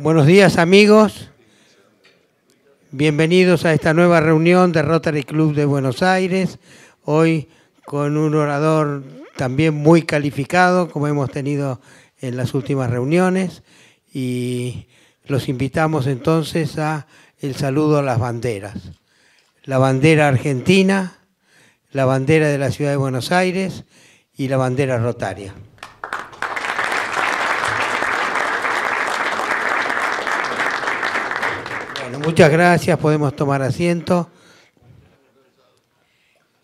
Buenos días, amigos. Bienvenidos a esta nueva reunión de Rotary Club de Buenos Aires. Hoy con un orador también muy calificado, como hemos tenido en las últimas reuniones. Y los invitamos entonces a el saludo a las banderas. La bandera argentina, la bandera de la Ciudad de Buenos Aires y la bandera rotaria. Bueno, muchas gracias, podemos tomar asiento.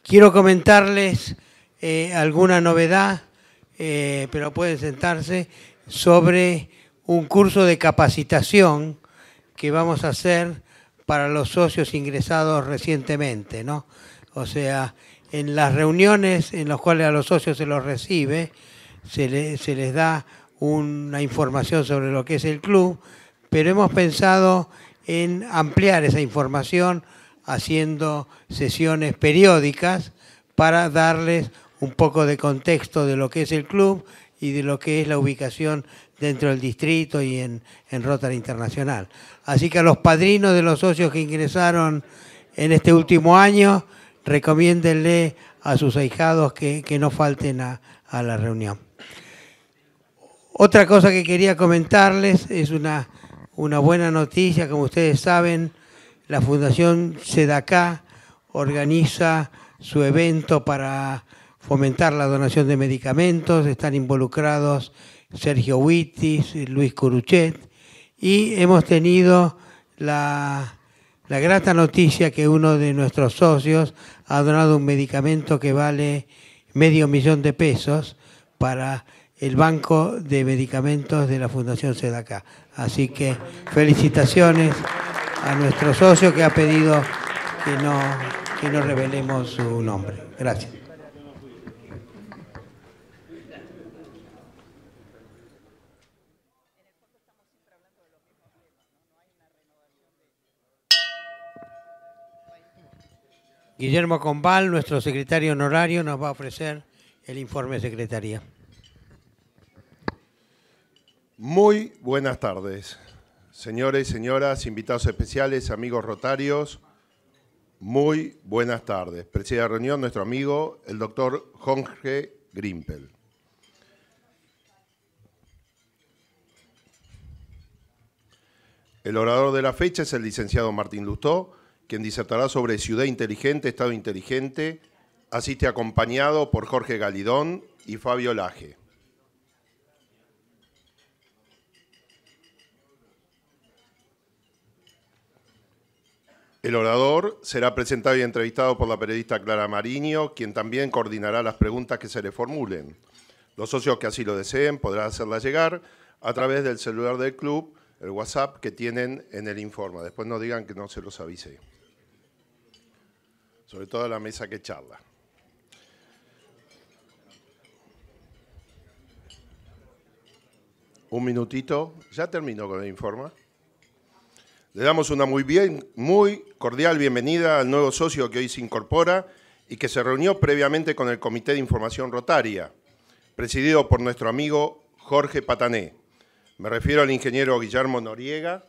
Quiero comentarles alguna novedad, pero pueden sentarse, sobre un curso de capacitación que vamos a hacer para los socios ingresados recientemente, ¿no? O sea, en las reuniones en las cuales a los socios se los recibe, se les da una información sobre lo que es el club, pero hemos pensado en ampliar esa información haciendo sesiones periódicas para darles un poco de contexto de lo que es el club y de lo que es la ubicación dentro del distrito y en Rotary Internacional. Así que a los padrinos de los socios que ingresaron en este último año, recomiéndenle a sus ahijados que no falten a la reunión. Otra cosa que quería comentarles es una buena noticia. Como ustedes saben, la Fundación SEDACA organiza su evento para fomentar la donación de medicamentos. Están involucrados Sergio Wittis, Luis Curuchet, y hemos tenido la grata noticia que uno de nuestros socios ha donado un medicamento que vale $500,000 para el banco de medicamentos de la Fundación SEDACA. Así que felicitaciones a nuestro socio que ha pedido que no revelemos su nombre. Gracias. Guillermo Combal, nuestro secretario honorario, nos va a ofrecer el informe de secretaría. Muy buenas tardes, señores y señoras, invitados especiales, amigos rotarios. Muy buenas tardes. Preside la reunión nuestro amigo, el doctor Jorge Grimpel. El orador de la fecha es el licenciado Martín Lustó, quien disertará sobre Ciudad Inteligente, Estado Inteligente. Asiste acompañado por Jorge Galidón y Fabio Laje. El orador será presentado y entrevistado por la periodista Clara Mariño, quien también coordinará las preguntas que se le formulen. Los socios que así lo deseen podrán hacerlas llegar a través del celular del club, el WhatsApp que tienen en el informe. Después no digan que no se los avisé. Sobre todo a la mesa que charla. Un minutito. Ya terminó con el informe. Le damos una muy cordial bienvenida al nuevo socio que hoy se incorpora y que se reunió previamente con el Comité de Información Rotaria, presidido por nuestro amigo Jorge Patané. Me refiero al ingeniero Guillermo Noriega,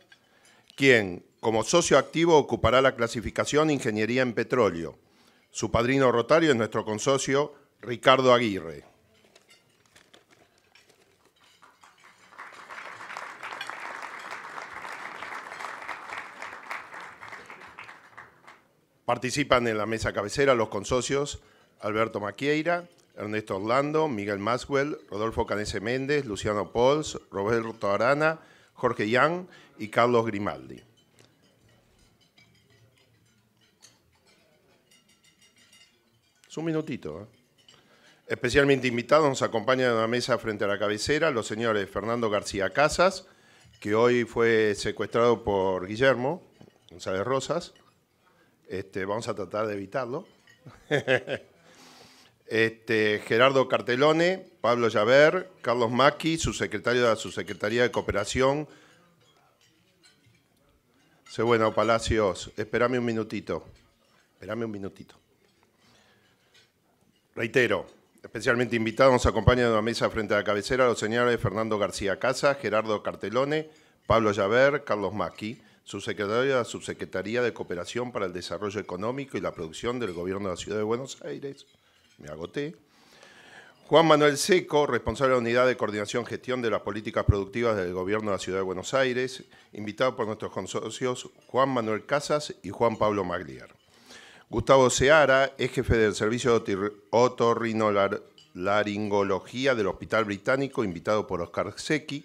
quien, como socio activo, ocupará la clasificación Ingeniería en Petróleo. Su padrino rotario es nuestro consocio Ricardo Aguirre. Participan en la mesa cabecera los consocios Alberto Maquieira, Ernesto Orlando, Miguel Maxwell, Rodolfo Canese Méndez, Luciano Pols, Roberto Arana, Jorge Yang y Carlos Grimaldi. Es un minutito. Especialmente invitados nos acompañan en la mesa frente a la cabecera los señores Fernando García Casas, que hoy fue secuestrado por Guillermo González Rosas. Vamos a tratar de evitarlo. Gerardo Cartelone, Pablo Llaver, Carlos Macchi, subsecretario de la Subsecretaría de Cooperación. Bueno, Palacios, espérame un minutito. Reitero, especialmente invitados nos acompañan en la mesa frente a la cabecera los señores Fernando García Casas, Gerardo Cartelone, Pablo Llaver, Carlos Macchi, subsecretario de la Subsecretaría de Cooperación para el Desarrollo Económico y la Producción del Gobierno de la Ciudad de Buenos Aires. Me agoté. Juan Manuel Seco, responsable de la Unidad de Coordinación y Gestión de las Políticas Productivas del Gobierno de la Ciudad de Buenos Aires, invitado por nuestros consocios Juan Manuel Casas y Juan Pablo Magliar. Gustavo Seara es jefe del Servicio de Otorrinolaringología del Hospital Británico, invitado por Oscar Secchi.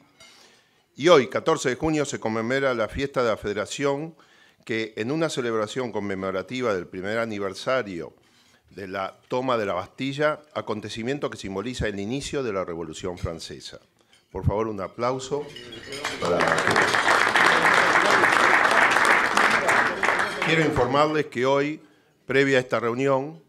Y hoy, 14 de junio, se conmemora la fiesta de la Federación, que en una celebración conmemorativa del primer aniversario de la toma de la Bastilla, acontecimiento que simboliza el inicio de la Revolución Francesa. Por favor, un aplauso para... Quiero informarles que hoy, previa a esta reunión,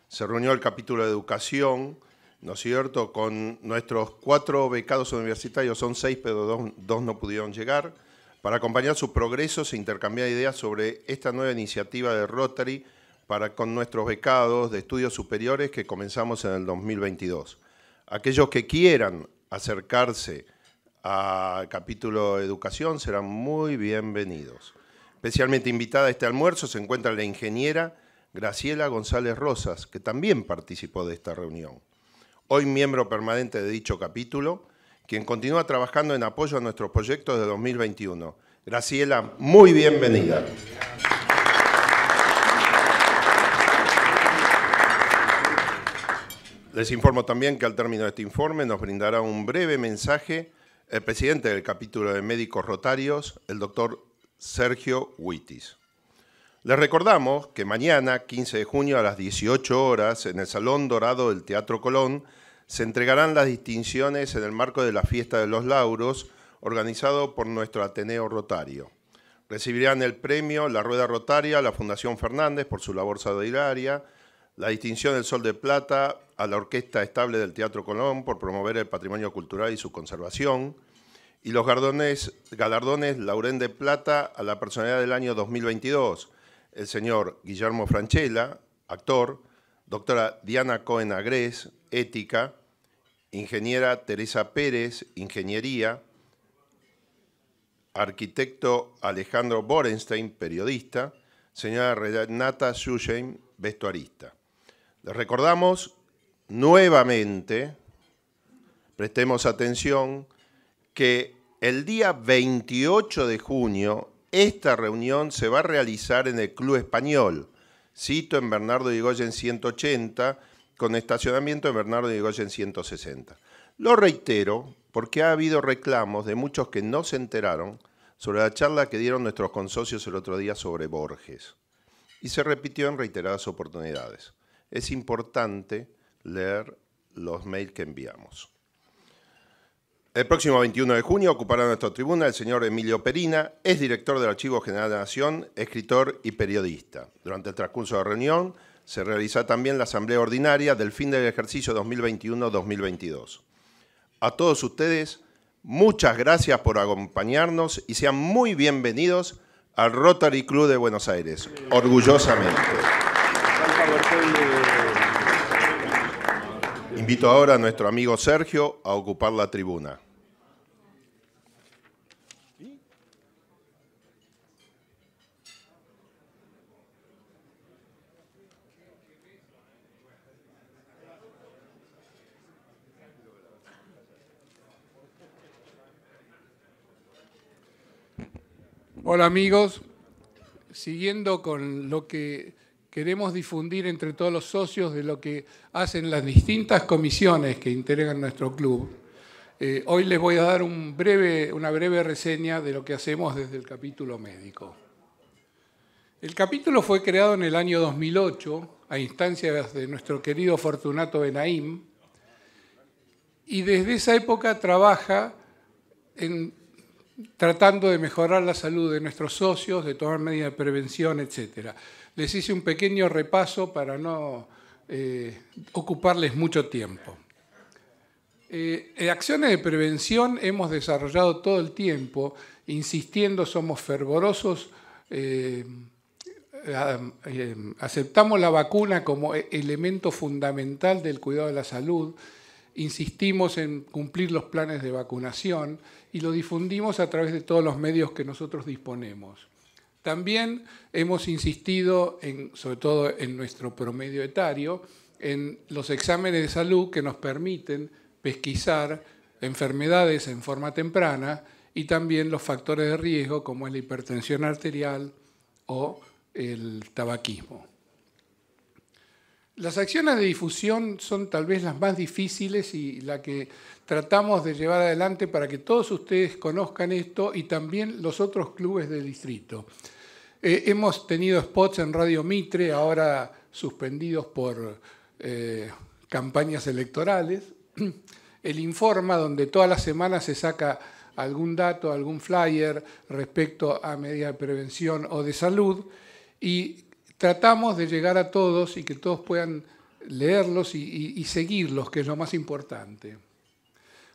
se reunió el capítulo de Educación, ¿no es cierto?, con nuestros 4 becados universitarios, son 6, pero dos no pudieron llegar, para acompañar sus progresos e intercambiar ideas sobre esta nueva iniciativa de Rotary con nuestros becados de estudios superiores que comenzamos en el 2022. Aquellos que quieran acercarse al capítulo de Educación serán muy bienvenidos. Especialmente invitada a este almuerzo se encuentra la ingeniera Graciela González Rosas, que también participó de esta reunión. Hoy miembro permanente de dicho capítulo, quien continúa trabajando en apoyo a nuestros proyectos de 2021. Graciela, muy bienvenida. Les informo también que al término de este informe nos brindará un breve mensaje el presidente del capítulo de médicos rotarios, el doctor Sergio Huitis. Les recordamos que mañana, 15 de junio, a las 18 horas, en el Salón Dorado del Teatro Colón, se entregarán las distinciones en el marco de la Fiesta de los Lauros, organizado por nuestro Ateneo Rotario. Recibirán el premio La Rueda Rotaria a la Fundación Fernández por su labor solidaria, la distinción del Sol de Plata a la Orquesta Estable del Teatro Colón por promover el patrimonio cultural y su conservación, y los galardones Laurén de Plata a la personalidad del año 2022, el señor Guillermo Franchella, actor, doctora Diana Cohen Agrés, ética, ingeniera Teresa Pérez, ingeniería, arquitecto Alejandro Borenstein, periodista, señora Renata Schusheim, vestuarista. Les recordamos nuevamente, prestemos atención, que el día 28 de junio esta reunión se va a realizar en el Club Español, sito en Bernardo de Irigoyen 180, con estacionamiento en Bernardo de Irigoyen 160. Lo reitero porque ha habido reclamos de muchos que no se enteraron sobre la charla que dieron nuestros consocios el otro día sobre Borges. Y se repitió en reiteradas oportunidades. Es importante leer los mails que enviamos. El próximo 21 de junio ocupará nuestra tribuna el señor Emilio Perina, es director del Archivo General de la Nación, escritor y periodista. Durante el transcurso de la reunión se realiza también la asamblea ordinaria del fin del ejercicio 2021-2022. A todos ustedes, muchas gracias por acompañarnos y sean muy bienvenidos al Rotary Club de Buenos Aires, orgullosamente. Invito ahora a nuestro amigo Sergio a ocupar la tribuna. Hola amigos, siguiendo con lo que queremos difundir entre todos los socios de lo que hacen las distintas comisiones que integran nuestro club, hoy les voy a dar una breve reseña de lo que hacemos desde el capítulo médico. El capítulo fue creado en el año 2008 a instancias de nuestro querido Fortunato Benaim y desde esa época trabaja tratando de mejorar la salud de nuestros socios, de tomar medidas de prevención, etc. Les hice un pequeño repaso para no ocuparles mucho tiempo. Acciones de prevención hemos desarrollado todo el tiempo, insistiendo, somos fervorosos, aceptamos la vacuna como elemento fundamental del cuidado de la salud. insistimos en cumplir los planes de vacunación y lo difundimos a través de todos los medios que nosotros disponemos. También hemos insistido, sobre todo en nuestro promedio etario, en los exámenes de salud que nos permiten pesquisar enfermedades en forma temprana y también los factores de riesgo como es la hipertensión arterial o el tabaquismo. Las acciones de difusión son tal vez las más difíciles y la que tratamos de llevar adelante para que todos ustedes conozcan esto y también los otros clubes del distrito. Hemos tenido spots en Radio Mitre, ahora suspendidos por campañas electorales. El Informa, donde todas las semanas se saca algún dato, algún flyer respecto a medidas de prevención o de salud y tratamos de llegar a todos y que todos puedan leerlos y seguirlos, que es lo más importante.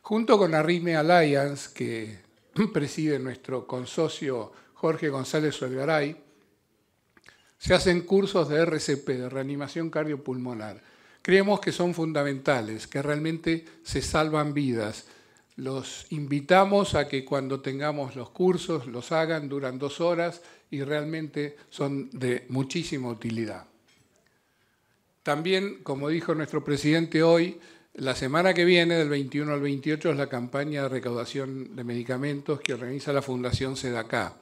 Junto con Arritmia Alliance, que preside nuestro consocio Jorge González Olgaray, se hacen cursos de RCP, de reanimación cardiopulmonar. Creemos que son fundamentales, que realmente se salvan vidas. Los invitamos a que cuando tengamos los cursos los hagan, duran 2 horas y realmente son de muchísima utilidad. También, como dijo nuestro presidente hoy, la semana que viene, del 21 al 28, es la campaña de recaudación de medicamentos que organiza la Fundación Sedacá.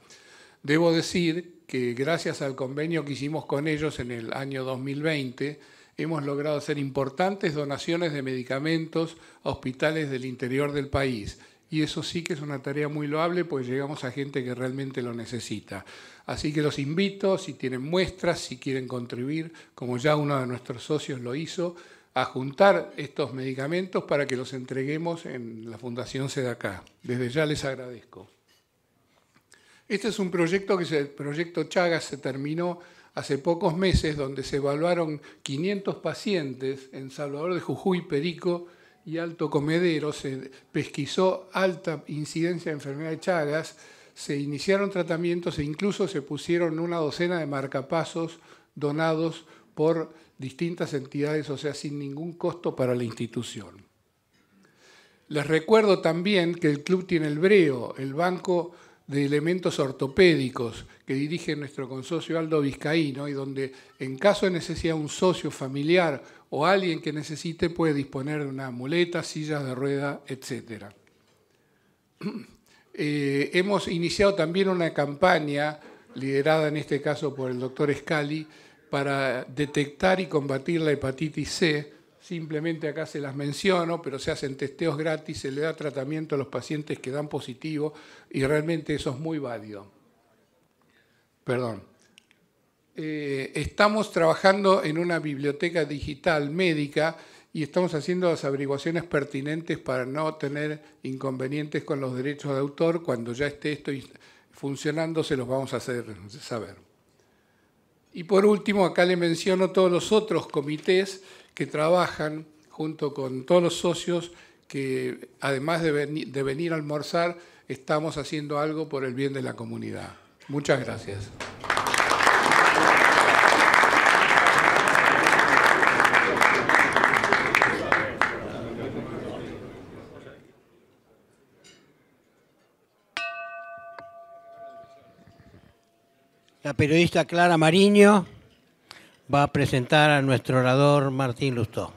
Debo decir que gracias al convenio que hicimos con ellos en el año 2020, hemos logrado hacer importantes donaciones de medicamentos a hospitales del interior del país. Y eso sí que es una tarea muy loable, pues llegamos a gente que realmente lo necesita. Así que los invito, si tienen muestras, si quieren contribuir, como ya uno de nuestros socios lo hizo, a juntar estos medicamentos para que los entreguemos en la Fundación Sedacá. Desde ya les agradezco. Este es un proyecto el proyecto Chagas se terminó hace pocos meses, donde se evaluaron 500 pacientes en Salvador de Jujuy, Perico y Alto Comedero. Se pesquisó alta incidencia de enfermedad de Chagas, se iniciaron tratamientos e incluso se pusieron una docena de marcapasos donados por distintas entidades, o sea, sin ningún costo para la institución. Les recuerdo también que el club tiene el BREO, el Banco de Elementos Ortopédicos, que dirige nuestro consocio Aldo Vizcaíno, y donde en caso de necesidad un socio familiar o alguien que necesite puede disponer de una muleta, sillas de rueda, etc. Hemos iniciado también una campaña, liderada en este caso por el doctor Scali, para detectar y combatir la hepatitis C. Simplemente acá se las menciono, pero se hacen testeos gratis, se le da tratamiento a los pacientes que dan positivo y realmente eso es muy válido. Perdón. Estamos trabajando en una biblioteca digital médica y estamos haciendo las averiguaciones pertinentes para no tener inconvenientes con los derechos de autor. Cuando ya esté esto funcionando, se los vamos a hacer saber. Y por último, acá le menciono todos los otros comités que trabajan junto con todos los socios que, además de venir a almorzar, estamos haciendo algo por el bien de la comunidad. Muchas gracias. La periodista Clara Mariño va a presentar a nuestro orador Martín Lustó.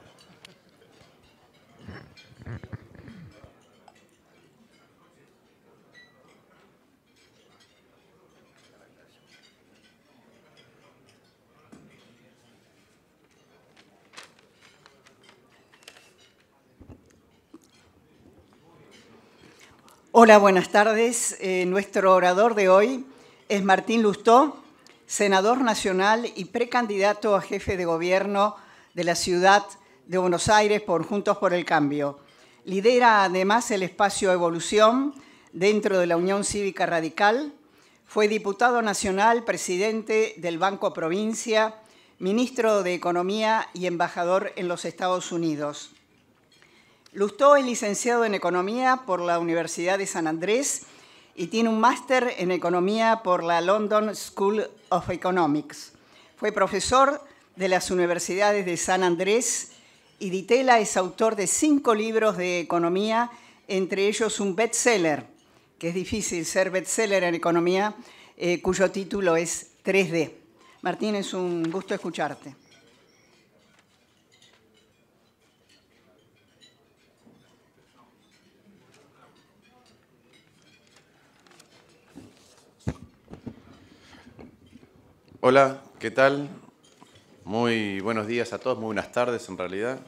Hola, buenas tardes. Nuestro orador de hoy es Martín Lustó, senador nacional y precandidato a jefe de gobierno de la ciudad de Buenos Aires por Juntos por el Cambio. Lidera además el espacio Evolución dentro de la Unión Cívica Radical. Fue diputado nacional, presidente del Banco Provincia, ministro de Economía y embajador en los Estados Unidos. Lustó es licenciado en Economía por la Universidad de San Andrés y tiene un máster en Economía por la London School of Economics. Fue profesor de las universidades de San Andrés y Di Tella es autor de 5 libros de economía, entre ellos un bestseller, que es difícil ser bestseller en economía, cuyo título es 3D. Martín, es un gusto escucharte. Hola, ¿qué tal? Muy buenos días a todos, muy buenas tardes en realidad.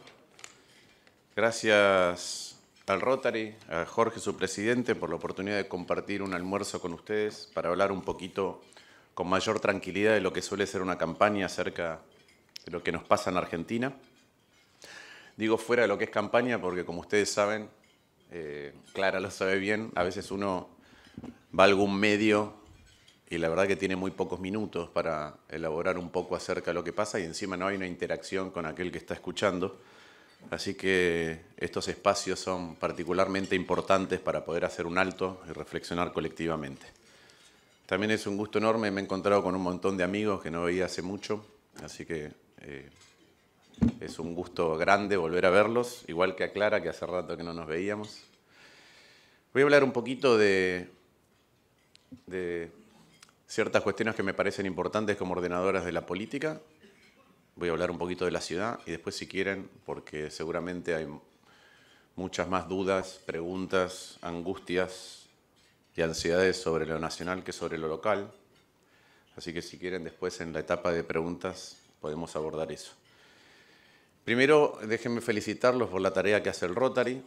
Gracias al Rotary, a Jorge, su presidente, por la oportunidad de compartir un almuerzo con ustedes para hablar un poquito con mayor tranquilidad de lo que suele ser una campaña acerca de lo que nos pasa en Argentina. Digo fuera de lo que es campaña porque, como ustedes saben, Clara lo sabe bien, a veces uno va a algún medio y la verdad que tiene muy pocos minutos para elaborar un poco acerca de lo que pasa y encima no hay una interacción con aquel que está escuchando. Así que estos espacios son particularmente importantes para poder hacer un alto y reflexionar colectivamente. También es un gusto enorme, me he encontrado con un montón de amigos que no veía hace mucho, así que es un gusto grande volver a verlos, igual que a Clara, que hace rato que no nos veíamos. Voy a hablar un poquito de ciertas cuestiones que me parecen importantes como ordenadoras de la política. Voy a hablar un poquito de la ciudad y después, si quieren, porque seguramente hay muchas más dudas, preguntas, angustias y ansiedades sobre lo nacional que sobre lo local. Así que si quieren, después en la etapa de preguntas podemos abordar eso. Primero, déjenme felicitarlos por la tarea que hace el Rotary.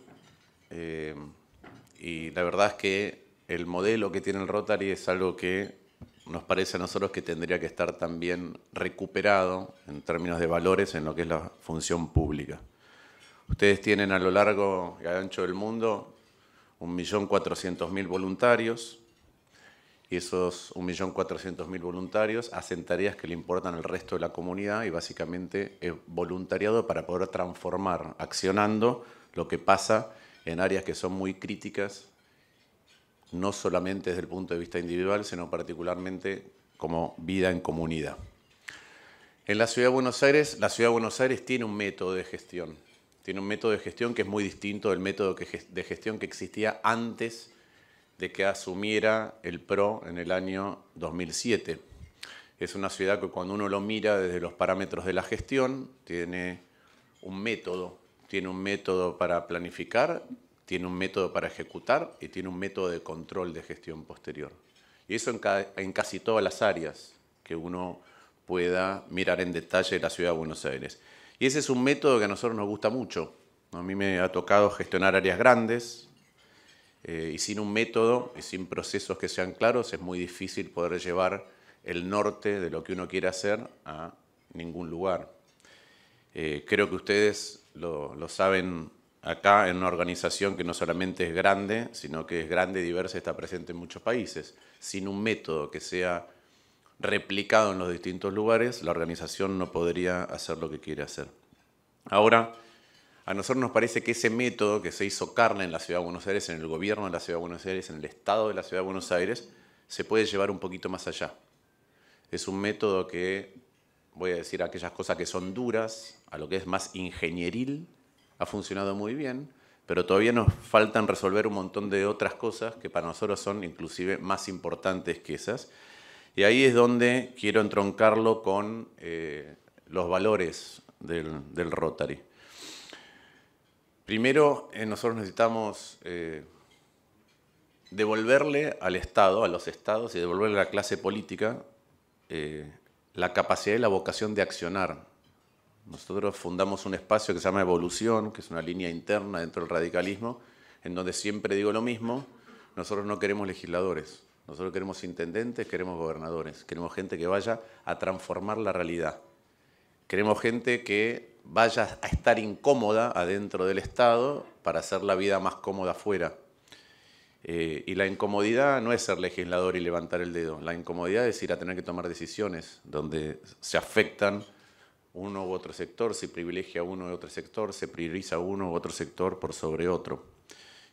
Y la verdad es que el modelo que tiene el Rotary es algo que nos parece a nosotros que tendría que estar también recuperado en términos de valores en lo que es la función pública. Ustedes tienen a lo largo y ancho del mundo 1.400.000 voluntarios y esos 1.400.000 voluntarios hacen tareas que le importan al resto de la comunidad y básicamente es voluntariado para poder transformar, accionando lo que pasa en áreas que son muy críticas, no solamente desde el punto de vista individual, sino particularmente como vida en comunidad. En la Ciudad de Buenos Aires tiene un método de gestión. Tiene un método de gestión que es muy distinto del método de gestión que existía antes de que asumiera el PRO en el año 2007. Es una ciudad que cuando uno lo mira desde los parámetros de la gestión, tiene un método para planificar, tiene un método para ejecutar y tiene un método de control de gestión posterior. Y eso en casi todas las áreas que uno pueda mirar en detalle la Ciudad de Buenos Aires. Y ese es un método que a nosotros nos gusta mucho. A mí me ha tocado gestionar áreas grandes y sin un método y sin procesos que sean claros es muy difícil poder llevar el norte de lo que uno quiere hacer a ningún lugar. Creo que ustedes lo saben acá en una organización que no solamente es grande, sino que es grande, diversa y está presente en muchos países. Sin un método que sea replicado en los distintos lugares, la organización no podría hacer lo que quiere hacer. Ahora, a nosotros nos parece que ese método que se hizo carne en la Ciudad de Buenos Aires, en el gobierno de la Ciudad de Buenos Aires, en el Estado de la Ciudad de Buenos Aires, se puede llevar un poquito más allá. Es un método que, voy a decir aquellas cosas que son duras, a lo que es más ingenieril, ha funcionado muy bien, pero todavía nos faltan resolver un montón de otras cosas que para nosotros son inclusive más importantes que esas. Y ahí es donde quiero entroncarlo con los valores del Rotary. Primero, nosotros necesitamos devolverle al Estado, a los estados y devolverle a la clase política la capacidad y la vocación de accionar. Nosotros fundamos un espacio que se llama Evolución, que es una línea interna dentro del radicalismo, en donde siempre digo lo mismo, nosotros no queremos legisladores, nosotros queremos intendentes, queremos gobernadores, queremos gente que vaya a transformar la realidad. Queremos gente que vaya a estar incómoda adentro del Estado para hacer la vida más cómoda afuera. Y la incomodidad no es ser legislador y levantar el dedo, la incomodidad es ir a tener que tomar decisiones donde se afectan uno u otro sector, se privilegia uno u otro sector, se prioriza uno u otro sector por sobre otro.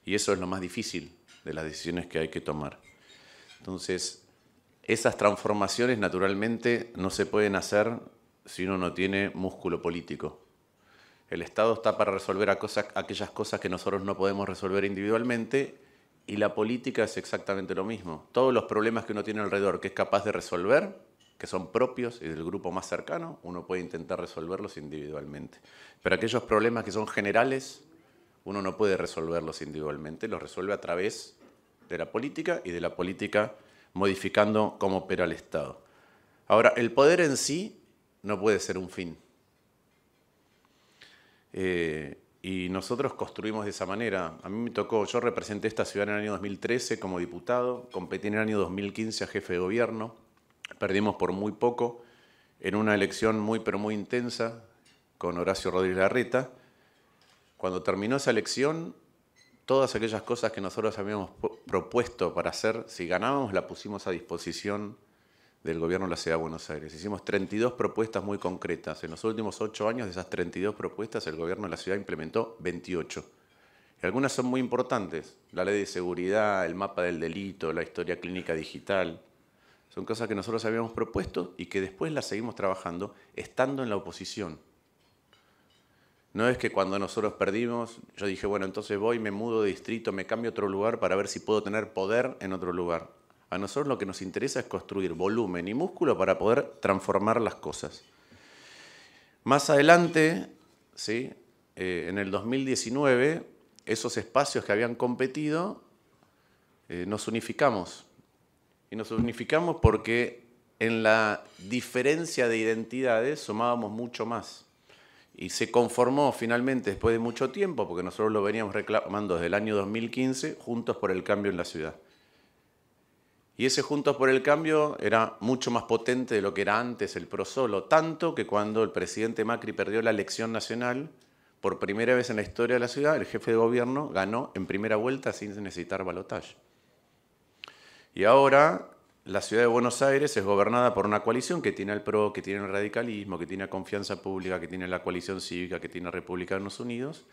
Y eso es lo más difícil de las decisiones que hay que tomar. Entonces, esas transformaciones naturalmente no se pueden hacer si uno no tiene músculo político. El Estado está para resolver aquellas cosas que nosotros no podemos resolver individualmente, y la política es exactamente lo mismo. Todos los problemas que uno tiene alrededor que es capaz de resolver, que son propios y del grupo más cercano, uno puede intentar resolverlos individualmente. Pero aquellos problemas que son generales, uno no puede resolverlos individualmente, los resuelve a través de la política y de la política modificando cómo opera el Estado. Ahora, el poder en sí no puede ser un fin. Y nosotros construimos de esa manera. A mí me tocó, yo representé esta ciudad en el año 2013 como diputado, competí en el año 2015 a jefe de gobierno, perdimos por muy poco en una elección muy pero muy intensa con Horacio Rodríguez Larreta. Cuando terminó esa elección, todas aquellas cosas que nosotros habíamos propuesto para hacer, si ganábamos, la pusimos a disposición del gobierno de la Ciudad de Buenos Aires. Hicimos 32 propuestas muy concretas. En los últimos 8 años, de esas 32 propuestas, el gobierno de la ciudad implementó 28. Y algunas son muy importantes. La ley de seguridad, el mapa del delito, la historia clínica digital. Son cosas que nosotros habíamos propuesto y que después las seguimos trabajando estando en la oposición. No es que cuando nosotros perdimos, yo dije, bueno, entonces voy, me mudo de distrito, me cambio a otro lugar para ver si puedo tener poder en otro lugar. A nosotros lo que nos interesa es construir volumen y músculo para poder transformar las cosas. Más adelante, ¿sí? En el 2019, esos espacios que habían competido, nos unificamos. Y nos unificamos porque en la diferencia de identidades sumábamos mucho más. Y se conformó finalmente, después de mucho tiempo, porque nosotros lo veníamos reclamando desde el año 2015, Juntos por el Cambio en la ciudad. Y ese Juntos por el Cambio era mucho más potente de lo que era antes el PRO solo, tanto que cuando el presidente Macri perdió la elección nacional, por primera vez en la historia de la ciudad, el jefe de gobierno ganó en primera vuelta sin necesitar balotaje. Y ahora la ciudad de Buenos Aires es gobernada por una coalición que tiene el PRO, que tiene el radicalismo, que tiene Confianza Pública, que tiene la coalición cívica, que tiene Republicanos Unidos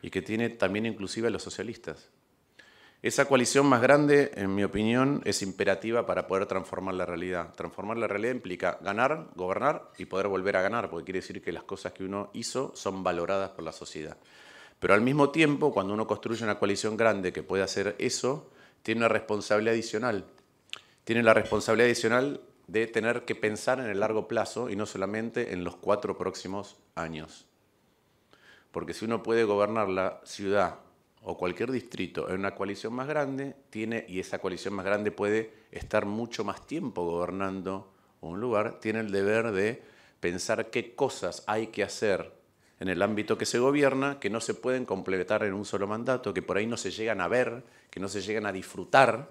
y que tiene también inclusive a los socialistas. Esa coalición más grande, en mi opinión, es imperativa para poder transformar la realidad. Transformar la realidad implica ganar, gobernar y poder volver a ganar, porque quiere decir que las cosas que uno hizo son valoradas por la sociedad. Pero al mismo tiempo, cuando uno construye una coalición grande que puede hacer eso, tiene una responsabilidad adicional. Tiene la responsabilidad adicional de tener que pensar en el largo plazo y no solamente en los 4 próximos años. Porque si uno puede gobernar la ciudad o cualquier distrito en una coalición más grande, y esa coalición más grande puede estar mucho más tiempo gobernando un lugar, tiene el deber de pensar qué cosas hay que hacer en el ámbito que se gobierna, que no se pueden completar en un solo mandato, que por ahí no se llegan a ver, que no se llegan a disfrutar,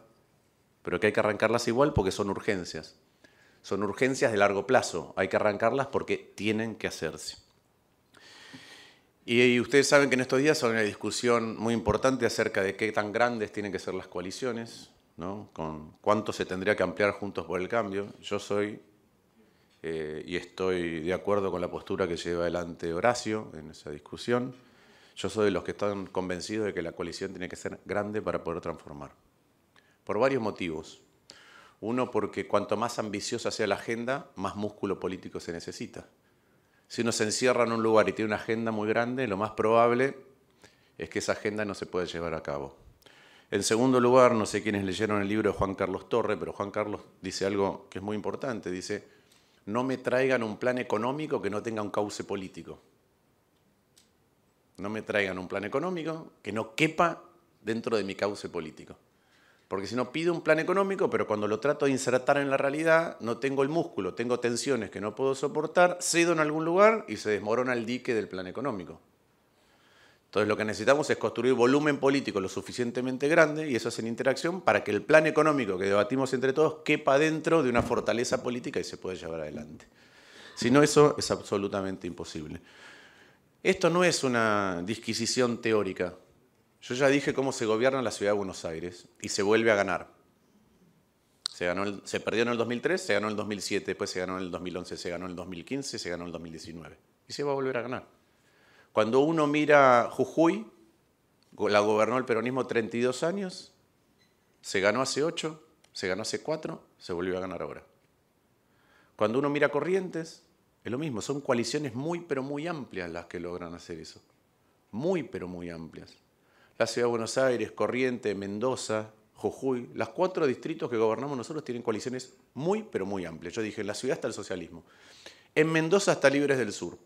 pero que hay que arrancarlas igual porque son urgencias. Son urgencias de largo plazo, hay que arrancarlas porque tienen que hacerse. Y ustedes saben que en estos días hay una discusión muy importante acerca de qué tan grandes tienen que ser las coaliciones, ¿no? Con cuánto se tendría que ampliar Juntos por el Cambio. Yo soy y estoy de acuerdo con la postura que lleva adelante Horacio en esa discusión. Yo soy de los que están convencidos de que la coalición tiene que ser grande para poder transformar. Por varios motivos. Uno, porque cuanto más ambiciosa sea la agenda, más músculo político se necesita. Si uno se encierra en un lugar y tiene una agenda muy grande, lo más probable es que esa agenda no se pueda llevar a cabo. En segundo lugar, no sé quiénes leyeron el libro de Juan Carlos Torre, pero Juan Carlos dice algo que es muy importante. Dice, no me traigan un plan económico que no tenga un cauce político. No me traigan un plan económico que no quepa dentro de mi cauce político. Porque si no pido un plan económico, pero cuando lo trato de insertar en la realidad, no tengo el músculo, tengo tensiones que no puedo soportar, cedo en algún lugar y se desmorona el dique del plan económico. Entonces lo que necesitamos es construir volumen político lo suficientemente grande, y eso es en interacción, para que el plan económico que debatimos entre todos quepa dentro de una fortaleza política y se pueda llevar adelante. Si no, eso es absolutamente imposible. Esto no es una disquisición teórica. Yo ya dije cómo se gobierna la ciudad de Buenos Aires y se vuelve a ganar. Se perdió en el 2003, se ganó en el 2007, después se ganó en el 2011, se ganó en el 2015, se ganó en el 2019. Y se va a volver a ganar. Cuando uno mira Jujuy, la gobernó el peronismo 32 años, se ganó hace 8, se ganó hace 4, se volvió a ganar ahora. Cuando uno mira Corrientes, Es lo mismo, son coaliciones muy, pero muy amplias las que logran hacer eso. Muy, pero muy amplias. La Ciudad de Buenos Aires, Corrientes, Mendoza, Jujuy, los 4 distritos que gobernamos nosotros tienen coaliciones muy, pero muy amplias. Yo dije, en la ciudad está el socialismo. En Mendoza está Libres del Sur.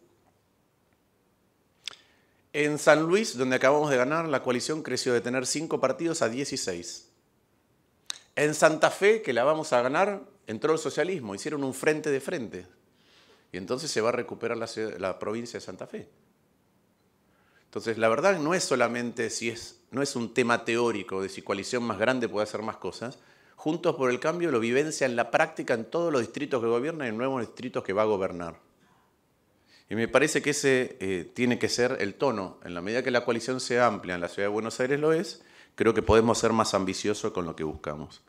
En San Luis, donde acabamos de ganar, la coalición creció de tener 5 partidos a 16. En Santa Fe, que la vamos a ganar, entró el socialismo, hicieron un frente de frente. Y entonces se va a recuperar la provincia de Santa Fe. Entonces, la verdad no es solamente no es un tema teórico de si coalición más grande puede hacer más cosas. Juntos por el Cambio lo vivencia en la práctica en todos los distritos que gobiernan y en nuevos distritos que va a gobernar. Y me parece que ese tiene que ser el tono. En la medida que la coalición sea amplia, en la Ciudad de Buenos Aires lo es, creo que podemos ser más ambiciosos con lo que buscamos.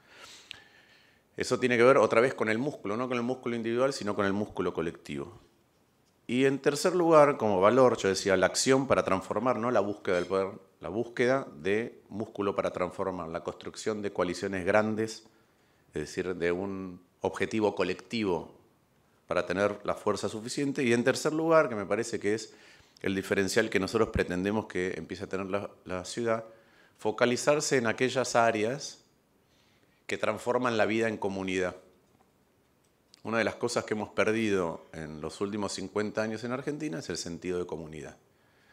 Eso tiene que ver otra vez con el músculo, no con el músculo individual, sino con el músculo colectivo. Y en tercer lugar, como valor, yo decía, la acción para transformar, no la búsqueda del poder, la búsqueda de músculo para transformar, la construcción de coaliciones grandes, es decir, de un objetivo colectivo para tener la fuerza suficiente. Y en tercer lugar, que me parece que es el diferencial que nosotros pretendemos que empiece a tener la ciudad, focalizarse en aquellas áreas que transforman la vida en comunidad. Una de las cosas que hemos perdido en los últimos 50 años en Argentina es el sentido de comunidad.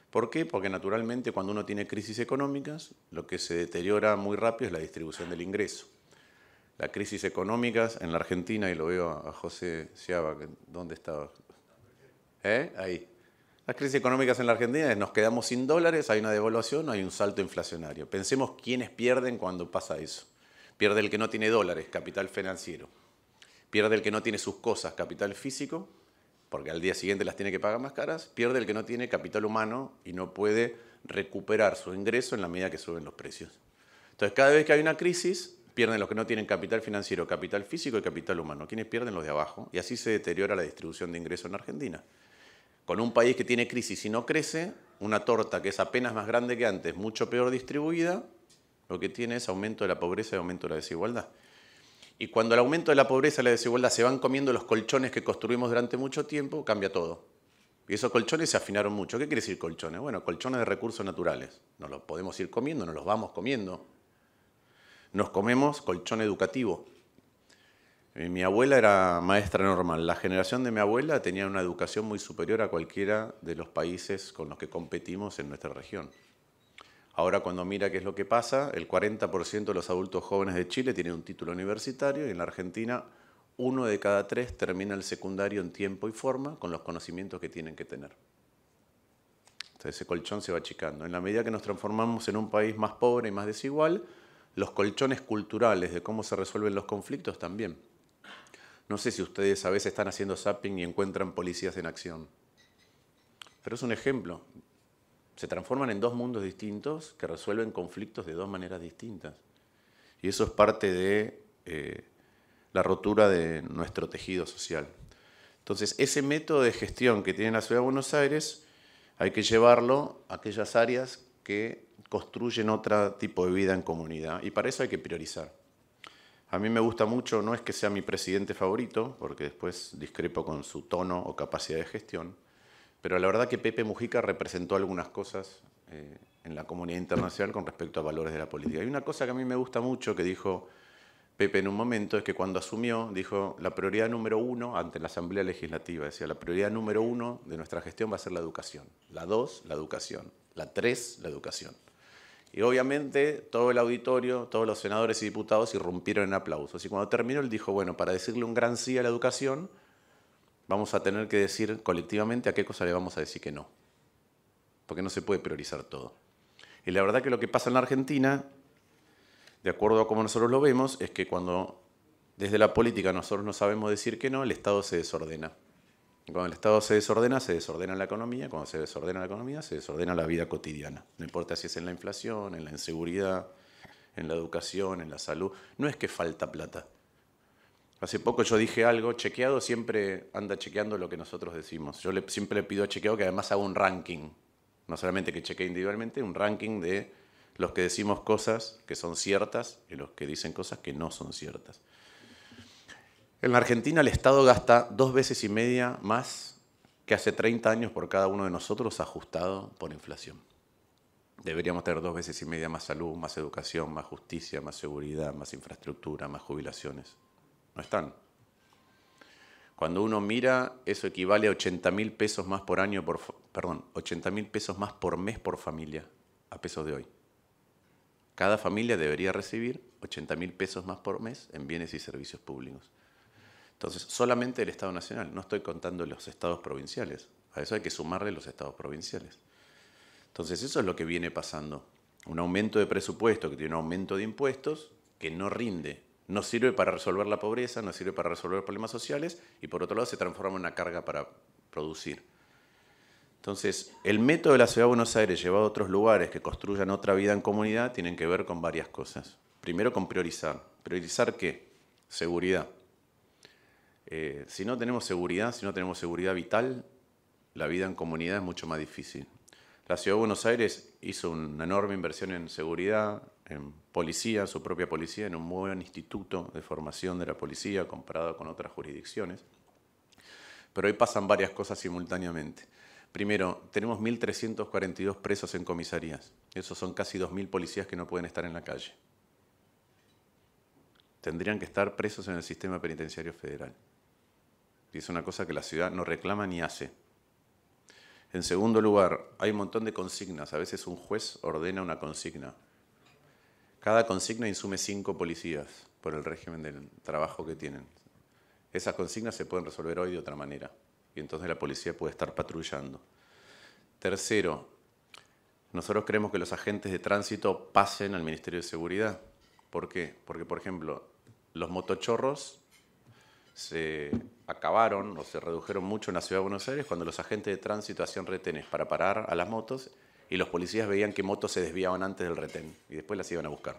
¿Por qué? Porque naturalmente cuando uno tiene crisis económicas, lo que se deteriora muy rápido es la distribución del ingreso. Las crisis económicas en la Argentina, y lo veo a José Sciaba, ¿dónde estaba? Ahí. Las crisis económicas en la Argentina es nos quedamos sin dólares, hay una devaluación, hay un salto inflacionario. Pensemos quiénes pierden cuando pasa eso. Pierde el que no tiene dólares, capital financiero. Pierde el que no tiene sus cosas, capital físico, porque al día siguiente las tiene que pagar más caras. Pierde el que no tiene capital humano y no puede recuperar su ingreso en la medida que suben los precios. Entonces, cada vez que hay una crisis, pierden los que no tienen capital financiero, capital físico y capital humano. ¿Quiénes pierden? Los de abajo. Y así se deteriora la distribución de ingresos en Argentina. Con un país que tiene crisis y no crece, una torta que es apenas más grande que antes, mucho peor distribuida, lo que tiene es aumento de la pobreza y aumento de la desigualdad. Y cuando el aumento de la pobreza y la desigualdad se van comiendo los colchones que construimos durante mucho tiempo, cambia todo. Y esos colchones se afinaron mucho. ¿Qué quiere decir colchones? Bueno, colchones de recursos naturales. Nos los podemos ir comiendo, nos los vamos comiendo. Nos comemos colchón educativo. Mi abuela era maestra normal. La generación de mi abuela tenía una educación muy superior a cualquiera de los países con los que competimos en nuestra región. Ahora cuando mira qué es lo que pasa, el 40% de los adultos jóvenes de Chile tienen un título universitario y en la Argentina 1 de cada 3 termina el secundario en tiempo y forma con los conocimientos que tienen que tener. Entonces ese colchón se va achicando. En la medida que nos transformamos en un país más pobre y más desigual, los colchones culturales de cómo se resuelven los conflictos también. No sé si ustedes a veces están haciendo zapping y encuentran policías en acción, pero es un ejemplo. Se transforman en 2 mundos distintos que resuelven conflictos de 2 maneras distintas. Y eso es parte de la rotura de nuestro tejido social. Entonces, ese método de gestión que tiene la Ciudad de Buenos Aires hay que llevarlo a aquellas áreas que construyen otro tipo de vida en comunidad. Y para eso hay que priorizar. A mí me gusta mucho, no es que sea mi presidente favorito, porque después discrepo con su tono o capacidad de gestión, pero la verdad que Pepe Mujica representó algunas cosas en la comunidad internacional con respecto a valores de la política. Hay una cosa que a mí me gusta mucho que dijo Pepe en un momento, es que cuando asumió, dijo, la prioridad número 1 ante la Asamblea Legislativa, decía, la prioridad número 1 de nuestra gestión va a ser la educación, la 2, la educación, la 3, la educación. Y obviamente todo el auditorio, todos los senadores y diputados irrumpieron en aplausos. Y cuando terminó, él dijo, bueno, para decirle un gran sí a la educación, vamos a tener que decir colectivamente a qué cosa le vamos a decir que no. Porque no se puede priorizar todo. Y la verdad que lo que pasa en la Argentina, de acuerdo a cómo nosotros lo vemos, es que cuando desde la política nosotros no sabemos decir que no, el Estado se desordena. Y cuando el Estado se desordena la economía. Cuando se desordena la economía, se desordena la vida cotidiana. No importa si es en la inflación, en la inseguridad, en la educación, en la salud. No es que falta plata. Hace poco yo dije algo, Chequeado siempre anda chequeando lo que nosotros decimos. Yo siempre le pido a Chequeado que además haga un ranking. No solamente que chequee individualmente, un ranking de los que decimos cosas que son ciertas y los que dicen cosas que no son ciertas. En la Argentina el Estado gasta 2,5 veces más que hace 30 años por cada uno de nosotros ajustado por inflación. Deberíamos tener 2 veces y media más salud, más educación, más justicia, más seguridad, más infraestructura, más jubilaciones. No están. Cuando uno mira, eso equivale a 80.000 pesos más por año, 80.000 pesos más por mes por familia, a pesos de hoy. Cada familia debería recibir 80.000 pesos más por mes en bienes y servicios públicos. Entonces, solamente el Estado Nacional, no estoy contando los estados provinciales. A eso hay que sumarle los estados provinciales. Entonces, eso es lo que viene pasando. Un aumento de presupuesto que tiene un aumento de impuestos que no rinde. No sirve para resolver la pobreza, no sirve para resolver problemas sociales y por otro lado se transforma en una carga para producir. Entonces, el método de la Ciudad de Buenos Aires llevado a otros lugares que construyan otra vida en comunidad tienen que ver con varias cosas. Primero con priorizar. ¿Priorizar qué? Seguridad. Si no tenemos seguridad vital, la vida en comunidad es mucho más difícil. La Ciudad de Buenos Aires hizo una enorme inversión en seguridad, en policía, su propia policía, en un muy buen instituto de formación de la policía comparado con otras jurisdicciones. Pero hoy pasan varias cosas simultáneamente. Primero, tenemos 1.342 presos en comisarías. Esos son casi 2.000 policías que no pueden estar en la calle. Tendrían que estar presos en el sistema penitenciario federal. Y es una cosa que la ciudad no reclama ni hace. En segundo lugar, hay un montón de consignas. A veces un juez ordena una consigna. Cada consigna insume 5 policías por el régimen del trabajo que tienen. Esas consignas se pueden resolver hoy de otra manera. Y entonces la policía puede estar patrullando. Tercero, nosotros queremos que los agentes de tránsito pasen al Ministerio de Seguridad. ¿Por qué? Porque, por ejemplo, los motochorros se acabaron o se redujeron mucho en la Ciudad de Buenos Aires cuando los agentes de tránsito hacían retenes para parar a las motos y los policías veían que motos se desviaban antes del retén y después las iban a buscar.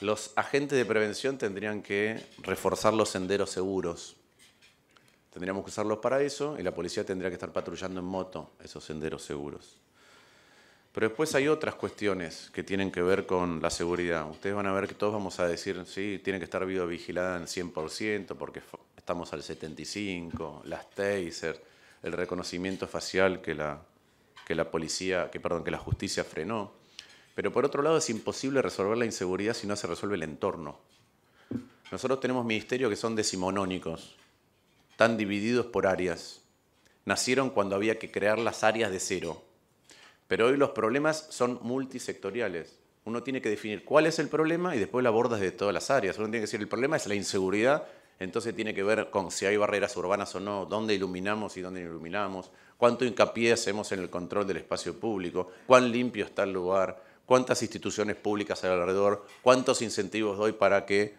Los agentes de prevención tendrían que reforzar los senderos seguros. Tendríamos que usarlos para eso y la policía tendría que estar patrullando en moto esos senderos seguros. Pero después hay otras cuestiones que tienen que ver con la seguridad. Ustedes van a ver que todos vamos a decir, sí, tiene que estar videovigilada en 100% porque estamos al 75%, las taser, el reconocimiento facial que la justicia frenó. Pero por otro lado es imposible resolver la inseguridad si no se resuelve el entorno. Nosotros tenemos ministerios que son decimonónicos, están divididos por áreas. Nacieron cuando había que crear las áreas de cero. Pero hoy los problemas son multisectoriales. Uno tiene que definir cuál es el problema y después lo aborda desde todas las áreas. Uno tiene que decir, el problema es la inseguridad, entonces tiene que ver con si hay barreras urbanas o no, dónde iluminamos y dónde no iluminamos, cuánto hincapié hacemos en el control del espacio público, cuán limpio está el lugar, cuántas instituciones públicas hay alrededor, cuántos incentivos doy para que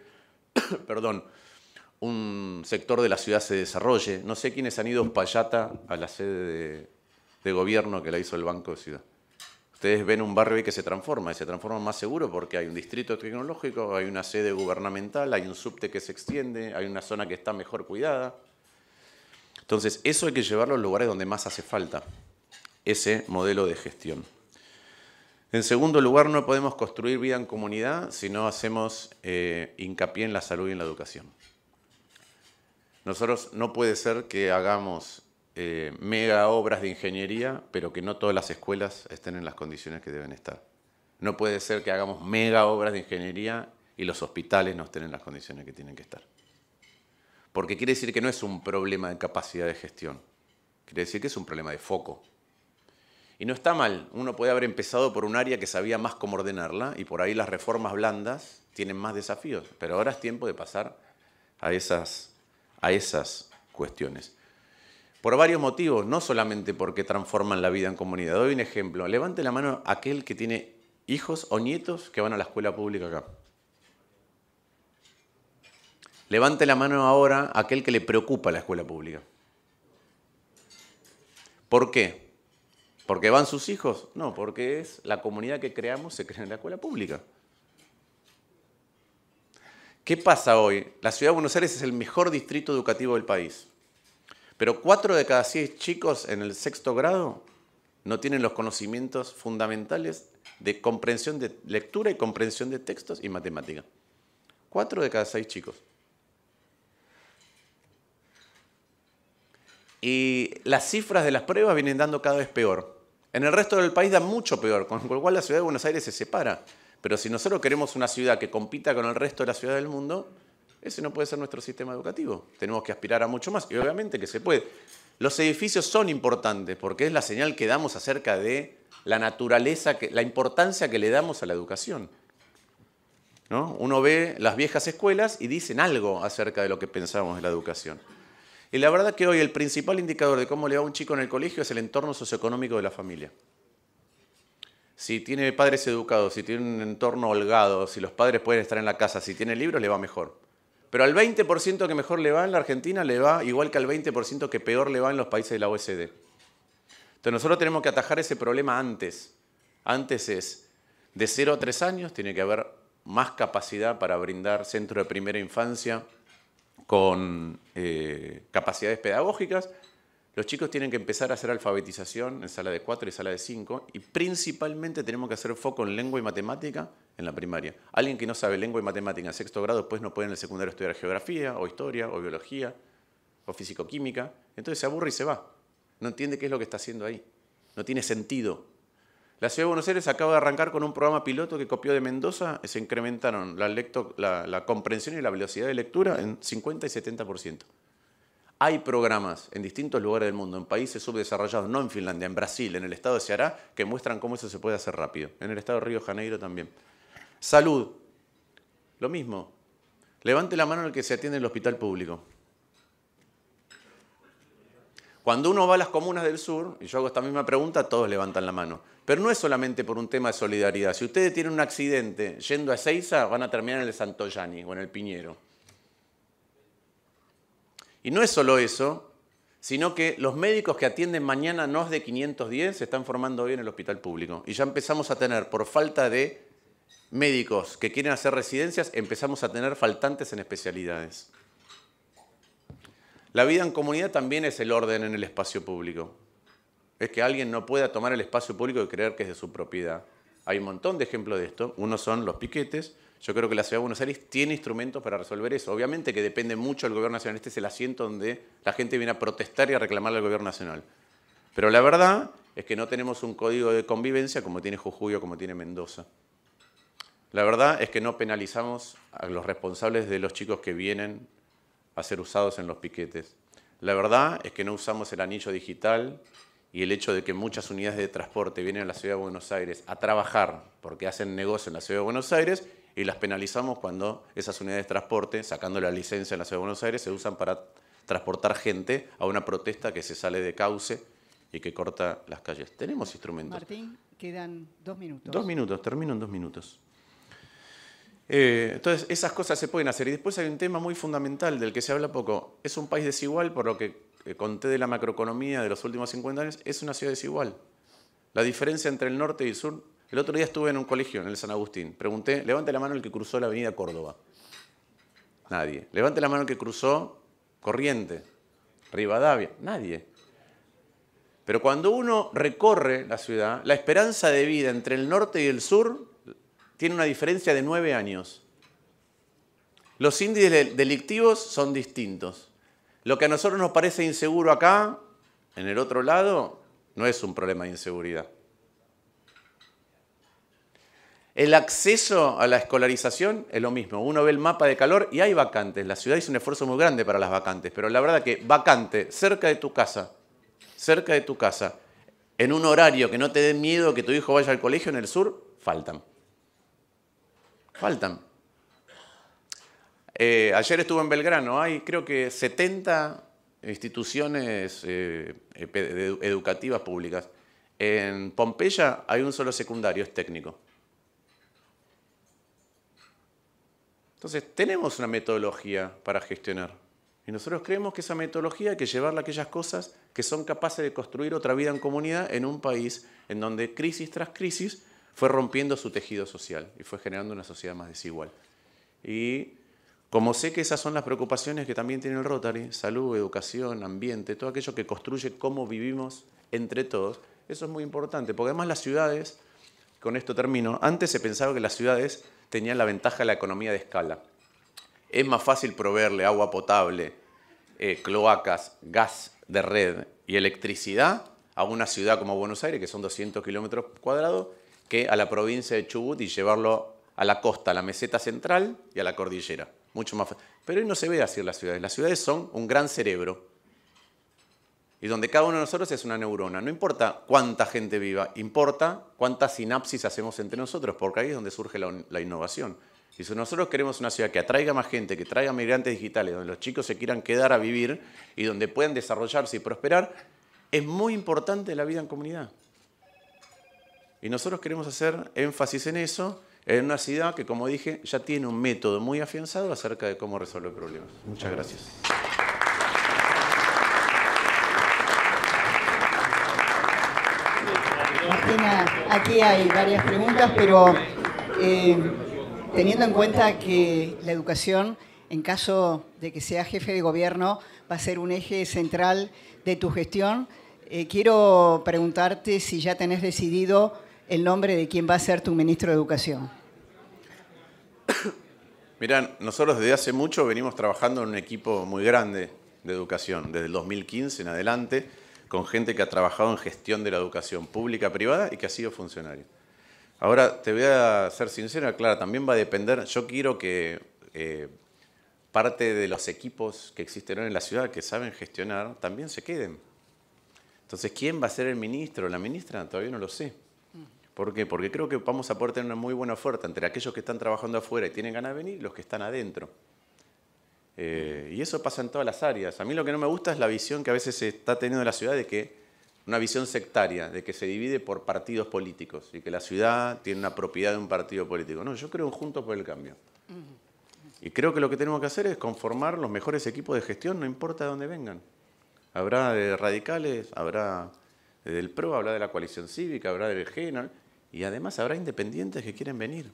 un sector de la ciudad se desarrolle. No sé quiénes han ido a Uspallata a la sede de gobierno que la hizo el Banco de Ciudad. Ustedes ven un barrio ahí que se transforma, y se transforma más seguro porque hay un distrito tecnológico, hay una sede gubernamental, hay un subte que se extiende, hay una zona que está mejor cuidada. Entonces, eso hay que llevarlo a los lugares donde más hace falta, ese modelo de gestión. En segundo lugar, no podemos construir vida en comunidad si no hacemos hincapié en la salud y en la educación. Nosotros no puede ser que hagamos mega obras de ingeniería, pero que no todas las escuelas estén en las condiciones que deben estar. No puede ser que hagamos mega obras de ingeniería y los hospitales no estén en las condiciones que tienen que estar. Porque quiere decir que no es un problema de capacidad de gestión, quiere decir que es un problema de foco. Y no está mal, uno puede haber empezado por un área que sabía más cómo ordenarla y por ahí las reformas blandas tienen más desafíos, pero ahora es tiempo de pasar a esas cuestiones. Por varios motivos, no solamente porque transforman la vida en comunidad. Doy un ejemplo. Levante la mano aquel que tiene hijos o nietos que van a la escuela pública acá. Levante la mano ahora aquel que le preocupa la escuela pública. ¿Por qué? ¿Porque van sus hijos? No, porque es la comunidad que creamos se crea en la escuela pública. ¿Qué pasa hoy? La Ciudad de Buenos Aires es el mejor distrito educativo del país. Pero 4 de cada 6 chicos en el 6º grado no tienen los conocimientos fundamentales de comprensión de lectura y comprensión de textos y matemática. 4 de cada 6 chicos. Y las cifras de las pruebas vienen dando cada vez peor. En el resto del país dan mucho peor, con lo cual la ciudad de Buenos Aires se separa. Pero si nosotros queremos una ciudad que compita con el resto de la ciudad del mundo, ese no puede ser nuestro sistema educativo. Tenemos que aspirar a mucho más, y obviamente que se puede. Los edificios son importantes porque es la señal que damos acerca de la naturaleza, la importancia que le damos a la educación, ¿no? Uno ve las viejas escuelas y dicen algo acerca de lo que pensamos de la educación. Y la verdad que hoy el principal indicador de cómo le va a un chico en el colegio es el entorno socioeconómico de la familia. Si tiene padres educados, si tiene un entorno holgado, si los padres pueden estar en la casa, si tiene libros, le va mejor. Pero al 20% que mejor le va en la Argentina, le va igual que al 20% que peor le va en los países de la OECD. Entonces nosotros tenemos que atajar ese problema antes. Antes es, de 0 a 3 años, tiene que haber más capacidad para brindar centro de primera infancia con capacidades pedagógicas. Los chicos tienen que empezar a hacer alfabetización en sala de 4 y sala de 5 y principalmente tenemos que hacer foco en lengua y matemática en la primaria. Alguien que no sabe lengua y matemática en sexto grado después no puede en el secundario estudiar geografía o historia o biología o físico-química. Entonces se aburre y se va. No entiende qué es lo que está haciendo ahí. No tiene sentido. La Ciudad de Buenos Aires acaba de arrancar con un programa piloto que copió de Mendoza. Se incrementaron la comprensión y la velocidad de lectura en 50 y 70%. Hay programas en distintos lugares del mundo, en países subdesarrollados, no en Finlandia, en Brasil, en el estado de Ceará, que muestran cómo eso se puede hacer rápido. En el estado de Río de Janeiro también. Salud, lo mismo. Levante la mano el que se atiende en el hospital público. Cuando uno va a las comunas del sur, y yo hago esta misma pregunta, todos levantan la mano. Pero no es solamente por un tema de solidaridad. Si ustedes tienen un accidente yendo a Ezeiza, van a terminar en el Santoyani o en el Piñero. Y no es solo eso, sino que los médicos que atienden mañana NOS de 510 se están formando hoy en el hospital público. Y ya empezamos a tener, por falta de médicos que quieren hacer residencias, empezamos a tener faltantes en especialidades. La vida en comunidad también es el orden en el espacio público. Es que alguien no pueda tomar el espacio público y creer que es de su propiedad. Hay un montón de ejemplos de esto. Uno son los piquetes. Yo creo que la Ciudad de Buenos Aires tiene instrumentos para resolver eso. Obviamente que depende mucho del gobierno nacional. Este es el asiento donde la gente viene a protestar y a reclamarle al gobierno nacional. Pero la verdad es que no tenemos un código de convivencia como tiene Jujuy o como tiene Mendoza. La verdad es que no penalizamos a los responsables de los chicos que vienen a ser usados en los piquetes. La verdad es que no usamos el anillo digital y el hecho de que muchas unidades de transporte vienen a la Ciudad de Buenos Aires a trabajar porque hacen negocio en la Ciudad de Buenos Aires y las penalizamos cuando esas unidades de transporte, sacando la licencia en la Ciudad de Buenos Aires, se usan para transportar gente a una protesta que se sale de cauce y que corta las calles. Tenemos instrumentos. Martín, quedan 2 minutos. 2 minutos, termino en 2 minutos. Entonces, esas cosas se pueden hacer. Y después hay un tema muy fundamental del que se habla poco. Es un país desigual, por lo que conté de la macroeconomía de los últimos 50 años, es una ciudad desigual. La diferencia entre el norte y el sur. El otro día estuve en un colegio, en el San Agustín. Pregunté, levante la mano el que cruzó la avenida Córdoba. Nadie. Levante la mano el que cruzó Corriente, Rivadavia. Nadie. Pero cuando uno recorre la ciudad, la esperanza de vida entre el norte y el sur tiene una diferencia de 9 años. Los índices delictivos son distintos. Lo que a nosotros nos parece inseguro acá, en el otro lado, no es un problema de inseguridad. El acceso a la escolarización es lo mismo. Uno ve el mapa de calor y hay vacantes. La ciudad hizo un esfuerzo muy grande para las vacantes, pero la verdad que vacante cerca de tu casa, en un horario que no te dé miedo que tu hijo vaya al colegio en el sur, faltan. Ayer estuve en Belgrano, hay creo que 70 instituciones educativas públicas. En Pompeya hay un solo secundario, es técnico. Entonces, tenemos una metodología para gestionar. Y nosotros creemos que esa metodología hay que llevarla a aquellas cosas que son capaces de construir otra vida en comunidad en un país en donde crisis tras crisis fue rompiendo su tejido social y fue generando una sociedad más desigual. Y como sé que esas son las preocupaciones que también tiene el Rotary, salud, educación, ambiente, todo aquello que construye cómo vivimos entre todos, eso es muy importante, porque además las ciudades, con esto termino, antes se pensaba que las ciudades tenían la ventaja de la economía de escala. Es más fácil proveerle agua potable, cloacas, gas de red y electricidad a una ciudad como Buenos Aires, que son 200 kilómetros cuadrados, que a la provincia de Chubut y llevarlo a la costa, a la meseta central y a la cordillera. Mucho más fácil. Pero hoy no se ve así en las ciudades. Las ciudades son un gran cerebro. Y donde cada uno de nosotros es una neurona. No importa cuánta gente viva, importa cuántas sinapsis hacemos entre nosotros, porque ahí es donde surge la innovación. Y si nosotros queremos una ciudad que atraiga más gente, que traiga migrantes digitales, donde los chicos se quieran quedar a vivir y donde puedan desarrollarse y prosperar, es muy importante la vida en comunidad. Y nosotros queremos hacer énfasis en eso, en una ciudad que, como dije, ya tiene un método muy afianzado acerca de cómo resolver problemas. Muchas gracias. Martina, aquí hay varias preguntas, pero teniendo en cuenta que la educación, en caso de que sea jefe de gobierno, va a ser un eje central de tu gestión, quiero preguntarte si ya tenés decidido el nombre de quién va a ser tu ministro de Educación. Mirá, nosotros desde hace mucho venimos trabajando en un equipo muy grande de educación, desde el 2015 en adelante, con gente que ha trabajado en gestión de la educación pública, privada y que ha sido funcionario. Ahora, te voy a ser sincera, Clara, también va a depender, yo quiero que parte de los equipos que existen en la ciudad que saben gestionar también se queden. Entonces, ¿quién va a ser el ministro o la ministra? Todavía no lo sé. ¿Por qué? Porque creo que vamos a poder tener una muy buena oferta entre aquellos que están trabajando afuera y tienen ganas de venir y los que están adentro. Y eso pasa en todas las áreas. A mí lo que no me gusta es la visión que a veces se está teniendo en la ciudad de que, una visión sectaria, de que se divide por partidos políticos y que la ciudad tiene una propiedad de un partido político. No, yo creo en Juntos por el Cambio. Y creo que lo que tenemos que hacer es conformar los mejores equipos de gestión, no importa de dónde vengan. Habrá de radicales, habrá del PRO, habrá de la coalición cívica, habrá del GENAL, y además habrá independientes que quieren venir.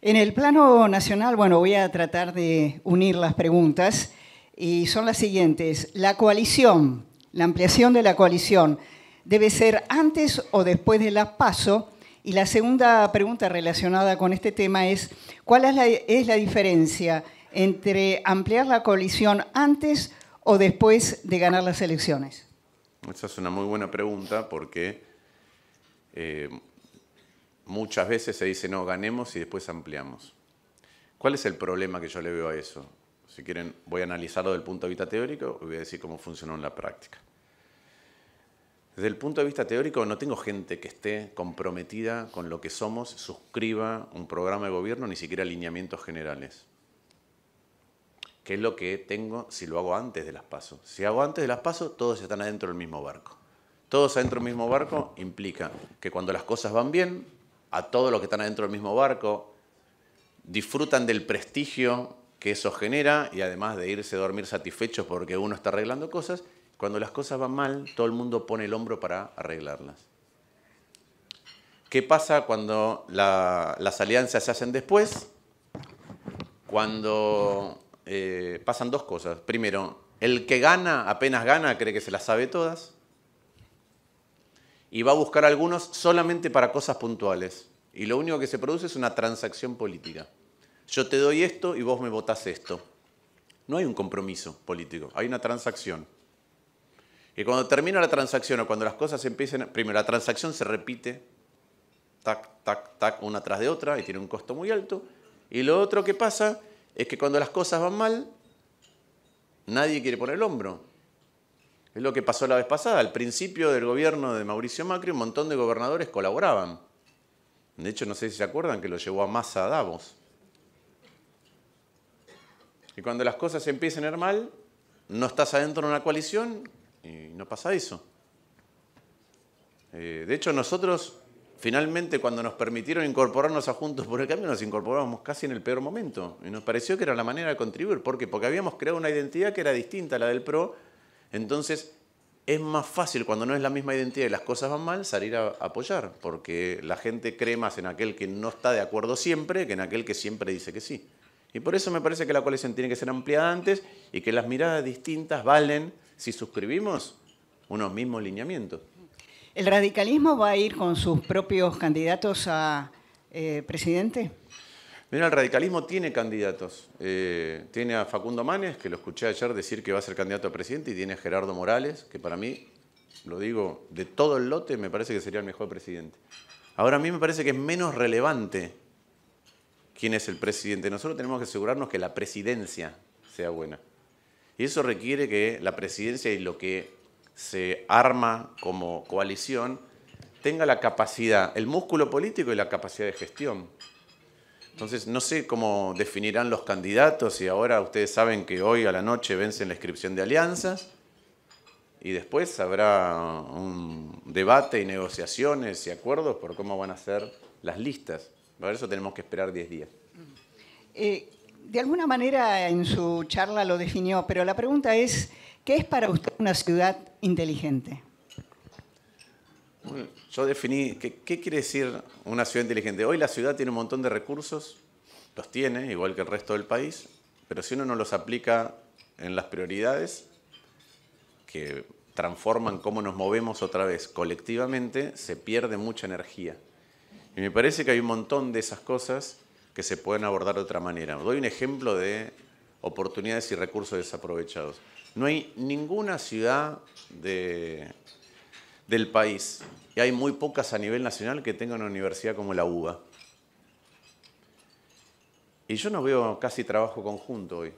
En el plano nacional, bueno, voy a tratar de unir las preguntas, y son las siguientes. La coalición, la ampliación de la coalición, ¿debe ser antes o después de las PASO? Y la segunda pregunta relacionada con este tema es, ¿cuál es la diferencia entre ampliar la coalición antes o después de ganar las elecciones? Esa es una muy buena pregunta porque muchas veces se dice, no, ganemos y después ampliamos. ¿Cuál es el problema que yo le veo a eso? Si quieren, voy a analizarlo desde el punto de vista teórico y voy a decir cómo funcionó en la práctica. Desde el punto de vista teórico, no tengo gente que esté comprometida con lo que somos, suscriba un programa de gobierno, ni siquiera alineamientos generales. ¿Qué es lo que tengo si lo hago antes de las PASO? Si hago antes de las PASO, todos están adentro del mismo barco. Todos adentro del mismo barco implica que cuando las cosas van bien, a todos los que están adentro del mismo barco disfrutan del prestigio que eso genera y además de irse a dormir satisfechos porque uno está arreglando cosas. Cuando las cosas van mal, todo el mundo pone el hombro para arreglarlas. ¿Qué pasa cuando las alianzas se hacen después? Cuando pasan dos cosas. Primero, el que gana, apenas gana, cree que se las sabe todas. Y va a buscar a algunos solamente para cosas puntuales. Y lo único que se produce es una transacción política. Yo te doy esto y vos me votás esto. No hay un compromiso político, hay una transacción. Y cuando termina la transacción o cuando las cosas empiecen, primero la transacción se repite, tac, tac, tac, una tras de otra y tiene un costo muy alto. Y lo otro que pasa es que cuando las cosas van mal, nadie quiere poner el hombro. Es lo que pasó la vez pasada. Al principio del gobierno de Mauricio Macri, un montón de gobernadores colaboraban. De hecho, no sé si se acuerdan que lo llevó a Massa a Davos. Y cuando las cosas empiezan a ir mal, no estás adentro de una coalición y no pasa eso. De hecho, nosotros, finalmente, cuando nos permitieron incorporarnos a Juntos por el Cambio, nos incorporamos casi en el peor momento. Y nos pareció que era la manera de contribuir. ¿Por qué? Porque habíamos creado una identidad que era distinta a la del PRO. Entonces, es más fácil, cuando no es la misma identidad y las cosas van mal, salir a apoyar. Porque la gente cree más en aquel que no está de acuerdo siempre que en aquel que siempre dice que sí. Y por eso me parece que la coalición tiene que ser ampliada antes y que las miradas distintas valen si suscribimos unos mismos lineamientos. ¿El radicalismo va a ir con sus propios candidatos a presidente? Mira, el radicalismo tiene candidatos. Tiene a Facundo Manes, que lo escuché ayer decir que va a ser candidato a presidente, y tiene a Gerardo Morales, que para mí, lo digo, de todo el lote, me parece que sería el mejor presidente. Ahora, a mí me parece que es menos relevante quién es el presidente. Nosotros tenemos que asegurarnos que la presidencia sea buena. Y eso requiere que la presidencia y lo que se arma como coalición tenga la capacidad, el músculo político y la capacidad de gestión. Entonces, no sé cómo definirán los candidatos, y ahora ustedes saben que hoy a la noche vencen la inscripción de alianzas y después habrá un debate y negociaciones y acuerdos por cómo van a ser las listas. Para eso tenemos que esperar 10 días. De alguna manera en su charla lo definió, pero la pregunta es, ¿qué es para usted una ciudad inteligente? Yo definí, ¿qué quiere decir una ciudad inteligente? Hoy la ciudad tiene un montón de recursos, los tiene, igual que el resto del país, pero si uno no los aplica en las prioridades que transforman cómo nos movemos otra vez colectivamente, se pierde mucha energía. Y me parece que hay un montón de esas cosas que se pueden abordar de otra manera. Doy un ejemplo de oportunidades y recursos desaprovechados. No hay ninguna ciudad del país, y hay muy pocas a nivel nacional, que tengan una universidad como la UBA. Y yo no veo casi trabajo conjunto hoy.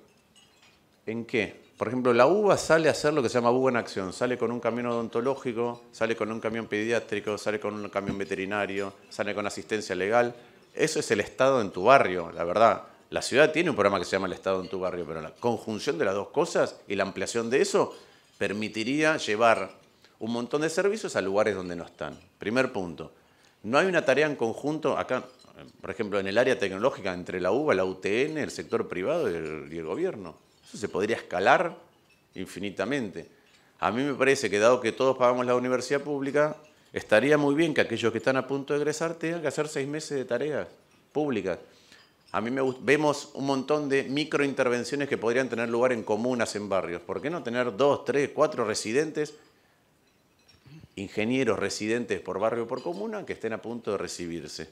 ¿En qué? Por ejemplo, la UBA sale a hacer lo que se llama UBA en acción. Sale con un camión odontológico, sale con un camión pediátrico, sale con un camión veterinario, sale con asistencia legal. Eso es el Estado en tu barrio, la verdad. La ciudad tiene un programa que se llama el Estado en tu barrio, pero la conjunción de las dos cosas y la ampliación de eso permitiría llevar un montón de servicios a lugares donde no están. Primer punto. No hay una tarea en conjunto acá, por ejemplo, en el área tecnológica, entre la UBA, la UTN, el sector privado y el gobierno. Eso se podría escalar infinitamente. A mí me parece que, dado que todos pagamos la universidad pública, estaría muy bien que aquellos que están a punto de egresar tengan que hacer 6 meses de tareas públicas. A mí vemos un montón de microintervenciones que podrían tener lugar en comunas, en barrios. ¿Por qué no tener 2, 3, 4 residentes, ingenieros residentes por barrio o por comuna, que estén a punto de recibirse?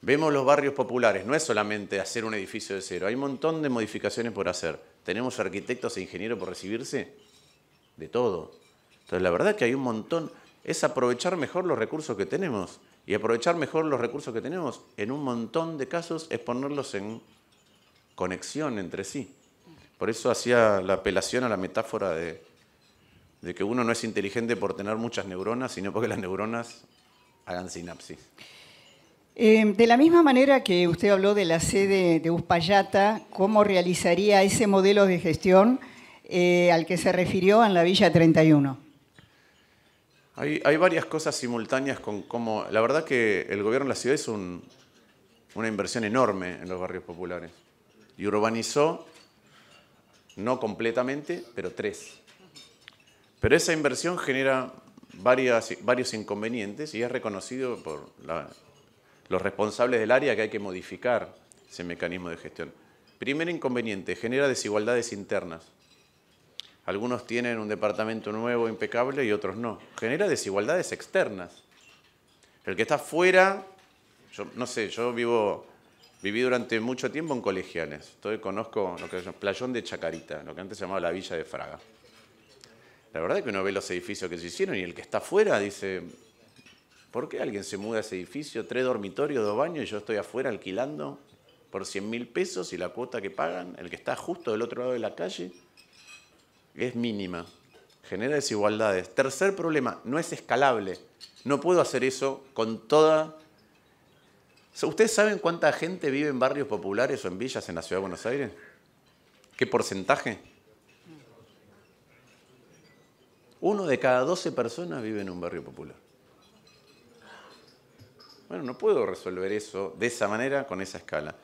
Vemos los barrios populares, no es solamente hacer un edificio de cero, hay un montón de modificaciones por hacer. Tenemos arquitectos e ingenieros por recibirse, de todo. Entonces, la verdad que hay un montón, es aprovechar mejor los recursos que tenemos. Y aprovechar mejor los recursos que tenemos, en un montón de casos, es ponerlos en conexión entre sí. Por eso hacía la apelación a la metáfora de que uno no es inteligente por tener muchas neuronas, sino porque las neuronas hagan sinapsis. De la misma manera que usted habló de la sede de Uspallata, ¿cómo realizaría ese modelo de gestión al que se refirió en la Villa 31? Hay varias cosas simultáneas con cómo... La verdad que el gobierno de la ciudad hizo una inversión enorme en los barrios populares. Y urbanizó, no completamente, pero 3. Pero esa inversión genera varios inconvenientes y es reconocido por los responsables del área que hay que modificar ese mecanismo de gestión. Primer inconveniente, genera desigualdades internas. Algunos tienen un departamento nuevo, impecable, y otros no. Genera desigualdades externas. El que está fuera, yo no sé, yo viví durante mucho tiempo en Colegiales. Conozco lo que es el Playón de Chacarita, lo que antes se llamaba la Villa de Fraga. La verdad es que uno ve los edificios que se hicieron y el que está afuera dice, ¿por qué alguien se muda a ese edificio? 3 dormitorios, 2 baños, y yo estoy afuera alquilando por 100.000 pesos y la cuota que pagan, el que está justo del otro lado de la calle, es mínima. Genera desigualdades. Tercer problema, no es escalable. No puedo hacer eso con toda... ¿Ustedes saben cuánta gente vive en barrios populares o en villas en la Ciudad de Buenos Aires? ¿Qué porcentaje? 1 de cada 12 personas vive en un barrio popular. Bueno, no puedo resolver eso de esa manera, con esa escala.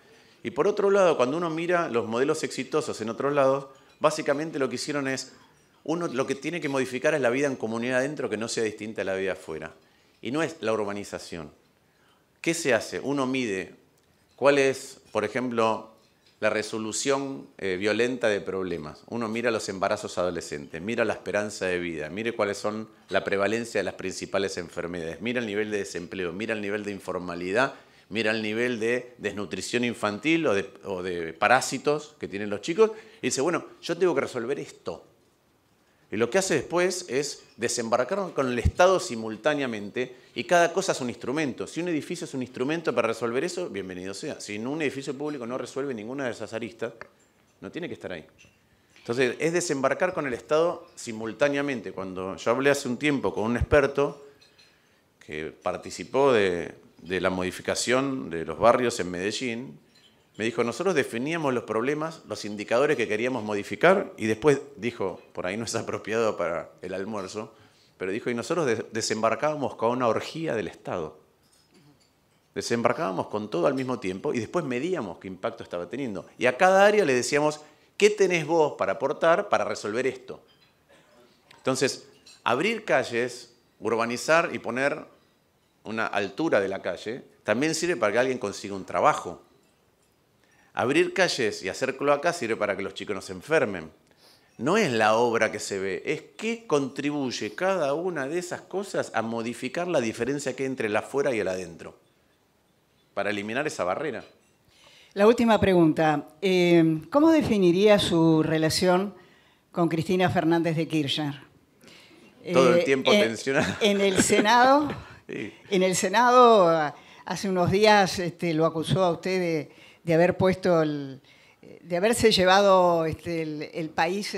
Y por otro lado, cuando uno mira los modelos exitosos en otros lados, básicamente lo que hicieron es, uno lo que tiene que modificar es la vida en comunidad adentro, que no sea distinta a la vida afuera. Y no es la urbanización. ¿Qué se hace? Uno mide cuál es, por ejemplo, la resolución violenta de problemas. Uno mira los embarazos adolescentes, mira la esperanza de vida, mire cuáles son la prevalencia de las principales enfermedades, mira el nivel de desempleo, mira el nivel de informalidad, mira el nivel de desnutrición infantil o de parásitos que tienen los chicos y dice, bueno, yo tengo que resolver esto. Y lo que hace después es desembarcar con el Estado simultáneamente y cada cosa es un instrumento. Si un edificio es un instrumento para resolver eso, bienvenido sea. Si un edificio público no resuelve ninguna de esas aristas, no tiene que estar ahí. Entonces, es desembarcar con el Estado simultáneamente. Cuando yo hablé hace un tiempo con un experto que participó de la modificación de los barrios en Medellín, me dijo, nosotros definíamos los problemas, los indicadores que queríamos modificar, y después dijo, por ahí no es apropiado para el almuerzo, pero dijo, y nosotros desembarcábamos con una orgía del Estado. Desembarcábamos con todo al mismo tiempo y después medíamos qué impacto estaba teniendo. Y a cada área le decíamos, ¿qué tenés vos para aportar para resolver esto? Entonces, abrir calles, urbanizar y poner una altura de la calle, también sirve para que alguien consiga un trabajo. Abrir calles y hacer cloacas sirve para que los chicos no se enfermen. No es la obra que se ve, es qué contribuye cada una de esas cosas a modificar la diferencia que hay entre el afuera y el adentro, para eliminar esa barrera. La última pregunta. ¿Cómo definiría su relación con Cristina Fernández de Kirchner? Todo el tiempo tensionado. En el Senado, Sí. en el Senado hace unos días lo acusó a usted de haber puesto, de haberse llevado el país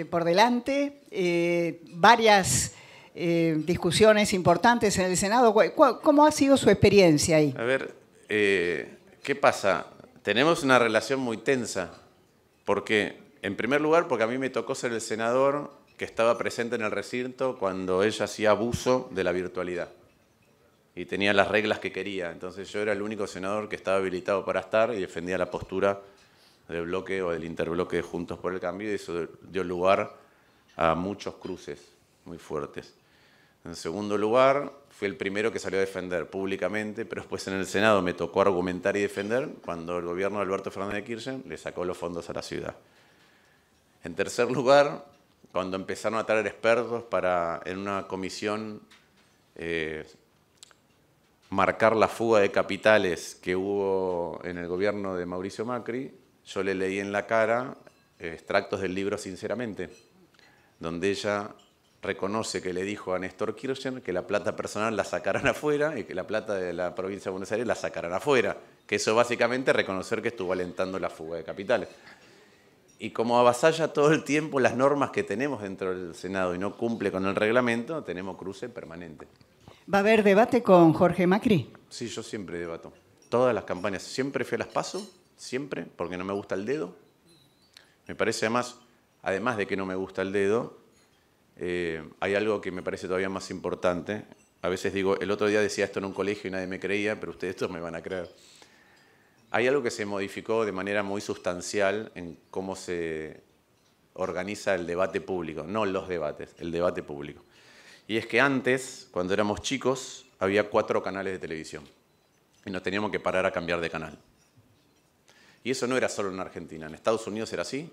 por delante. Varias discusiones importantes en el Senado. ¿Cómo ha sido su experiencia ahí? A ver, ¿qué pasa? Tenemos una relación muy tensa, porque, en primer lugar, porque a mí me tocó ser el senador que estaba presente en el recinto cuando ella hacía abuso de la virtualidad y tenía las reglas que quería. Entonces yo era el único senador que estaba habilitado para estar y defendía la postura del bloque o del interbloque de Juntos por el Cambio, y eso dio lugar a muchos cruces muy fuertes. En segundo lugar, fui el primero que salió a defender públicamente, pero después en el Senado me tocó argumentar y defender cuando el gobierno de Alberto Fernández de Kirchner le sacó los fondos a la ciudad. En tercer lugar, cuando empezaron a traer expertos para, en una comisión, marcar la fuga de capitales que hubo en el gobierno de Mauricio Macri, yo le leí en la cara extractos del libro Sinceramente, donde ella reconoce que le dijo a Néstor Kirchner que la plata personal la sacaran afuera y que la plata de la provincia de Buenos Aires la sacaran afuera, que eso básicamente es reconocer que estuvo alentando la fuga de capitales. Y como avasalla todo el tiempo las normas que tenemos dentro del Senado y no cumple con el reglamento, tenemos cruce permanente. ¿Va a haber debate con Jorge Macri? Sí, yo siempre debato. Todas las campañas. Siempre fui a las PASO, siempre, porque no me gusta el dedo. Me parece además de que no me gusta el dedo, hay algo que me parece todavía más importante. A veces digo, el otro día decía esto en un colegio y nadie me creía, pero ustedes todos me van a creer. Hay algo que se modificó de manera muy sustancial en cómo se organiza el debate público, no los debates, el debate público. Y es que antes, cuando éramos chicos, había 4 canales de televisión y nos teníamos que parar a cambiar de canal. Y eso no era solo en Argentina, en Estados Unidos era así,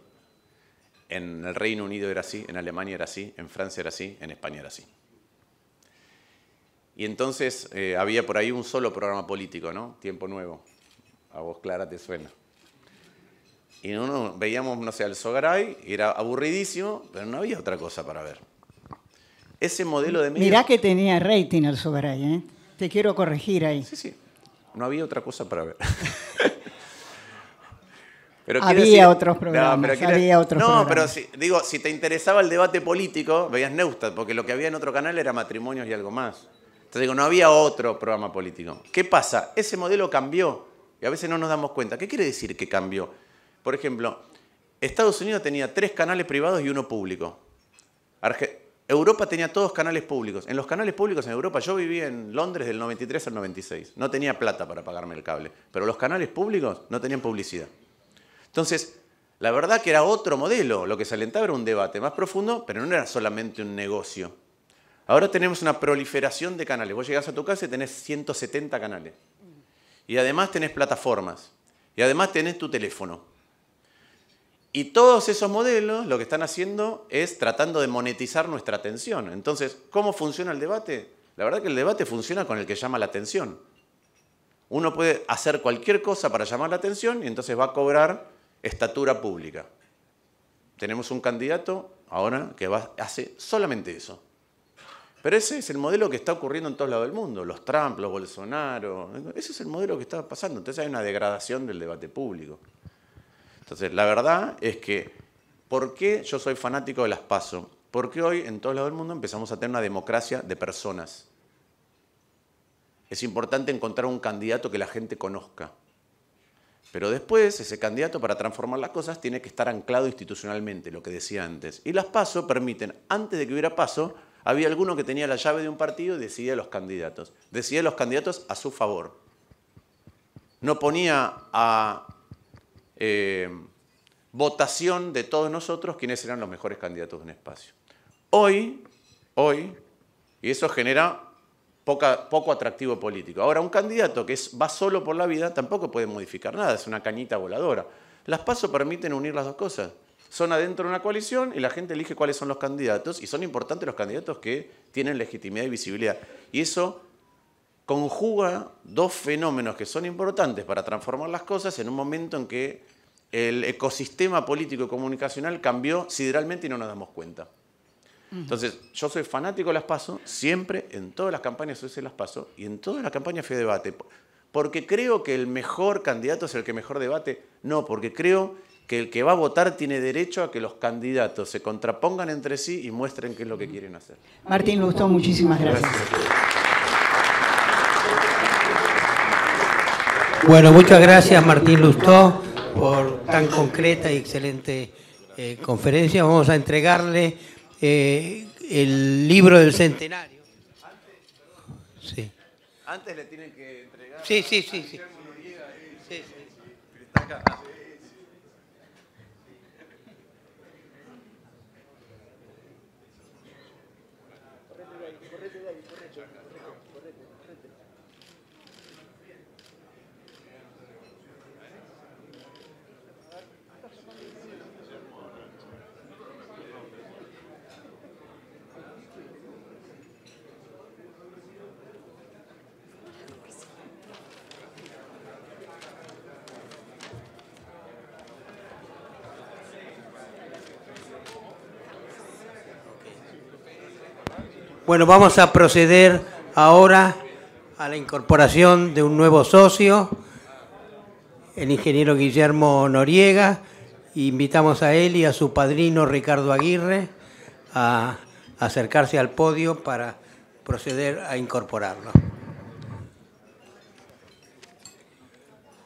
en el Reino Unido era así, en Alemania era así, en Francia era así, en España era así. Y entonces había por ahí un solo programa político, ¿no? Tiempo Nuevo. A vos, Clara, te suena. Y veíamos, no sé, al Sogaray, y era aburridísimo, pero no había otra cosa para ver. Ese modelo de medios... Mirá que tenía rating el Sogaray, ¿eh? Te quiero corregir ahí. Sí, sí. No había otra cosa para ver. Pero había otros programas, había otros programas. Pero si te interesaba el debate político, veías Neustadt, porque lo que había en otro canal era matrimonios y algo más. Entonces digo, no había otro programa político. ¿Qué pasa? Ese modelo cambió y a veces no nos damos cuenta. ¿Qué quiere decir que cambió? Por ejemplo, Estados Unidos tenía 3 canales privados y 1 público. Europa tenía todos canales públicos. En los canales públicos en Europa, yo viví en Londres del 93 al 96. No tenía plata para pagarme el cable. Pero los canales públicos no tenían publicidad. Entonces, la verdad que era otro modelo. Lo que se alentaba era un debate más profundo, pero no era solamente un negocio. Ahora tenemos una proliferación de canales. Vos llegás a tu casa y tenés 170 canales. Y además tenés plataformas. Y además tenés tu teléfono. Y todos esos modelos lo que están haciendo es tratando de monetizar nuestra atención. Entonces, ¿cómo funciona el debate? La verdad que el debate funciona con el que llama la atención. Uno puede hacer cualquier cosa para llamar la atención y entonces va a cobrar estatura pública. Tenemos un candidato ahora que hace solamente eso. Pero ese es el modelo que está ocurriendo en todos lados del mundo. Los Trump, los Bolsonaro. Ese es el modelo que está pasando. Entonces hay una degradación del debate público. Entonces, la verdad es que, ¿por qué yo soy fanático de las PASO? Porque hoy en todos lados del mundo empezamos a tener una democracia de personas. Es importante encontrar un candidato que la gente conozca. Pero después, ese candidato para transformar las cosas tiene que estar anclado institucionalmente, lo que decía antes. Y las PASO permiten, antes de que hubiera PASO, había alguno que tenía la llave de un partido y decidía los candidatos. Decidía los candidatos a su favor. No ponía a votación de todos nosotros quiénes eran los mejores candidatos de un espacio. Hoy, y eso genera poco atractivo político. Ahora, un candidato que va solo por la vida tampoco puede modificar nada, es una cañita voladora. Las PASO permiten unir las dos cosas. Son adentro de una coalición y la gente elige cuáles son los candidatos, y son importantes los candidatos que tienen legitimidad y visibilidad. Y eso conjuga dos fenómenos que son importantes para transformar las cosas en un momento en que el ecosistema político y comunicacional cambió sideralmente y no nos damos cuenta. Entonces, yo soy fanático de las PASO, siempre, en todas las campañas se las PASO, y en todas las campañas fui a debate. Porque creo que el mejor candidato es el que mejor debate. No, porque creo que el que va a votar tiene derecho a que los candidatos se contrapongan entre sí y muestren qué es lo que quieren hacer. Martín Lustó, muchísimas gracias. Bueno, muchas gracias Martín Lustó por tan concreta y excelente conferencia. Vamos a entregarle el libro del centenario. Sí. Antes le tienen que entregar... Sí. Está acá. Bueno, vamos a proceder ahora a la incorporación de un nuevo socio, el ingeniero Guillermo Noriega. Invitamos a él y a su padrino Ricardo Aguirre a acercarse al podio para proceder a incorporarlo.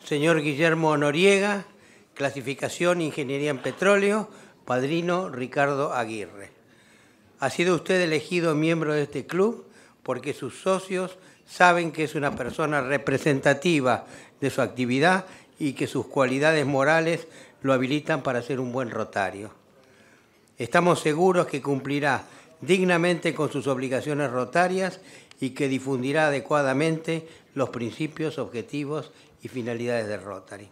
Señor Guillermo Noriega, clasificación Ingeniería en Petróleo, padrino Ricardo Aguirre. Ha sido usted elegido miembro de este club porque sus socios saben que es una persona representativa de su actividad y que sus cualidades morales lo habilitan para ser un buen rotario. Estamos seguros que cumplirá dignamente con sus obligaciones rotarias y que difundirá adecuadamente los principios, objetivos y finalidades del Rotary.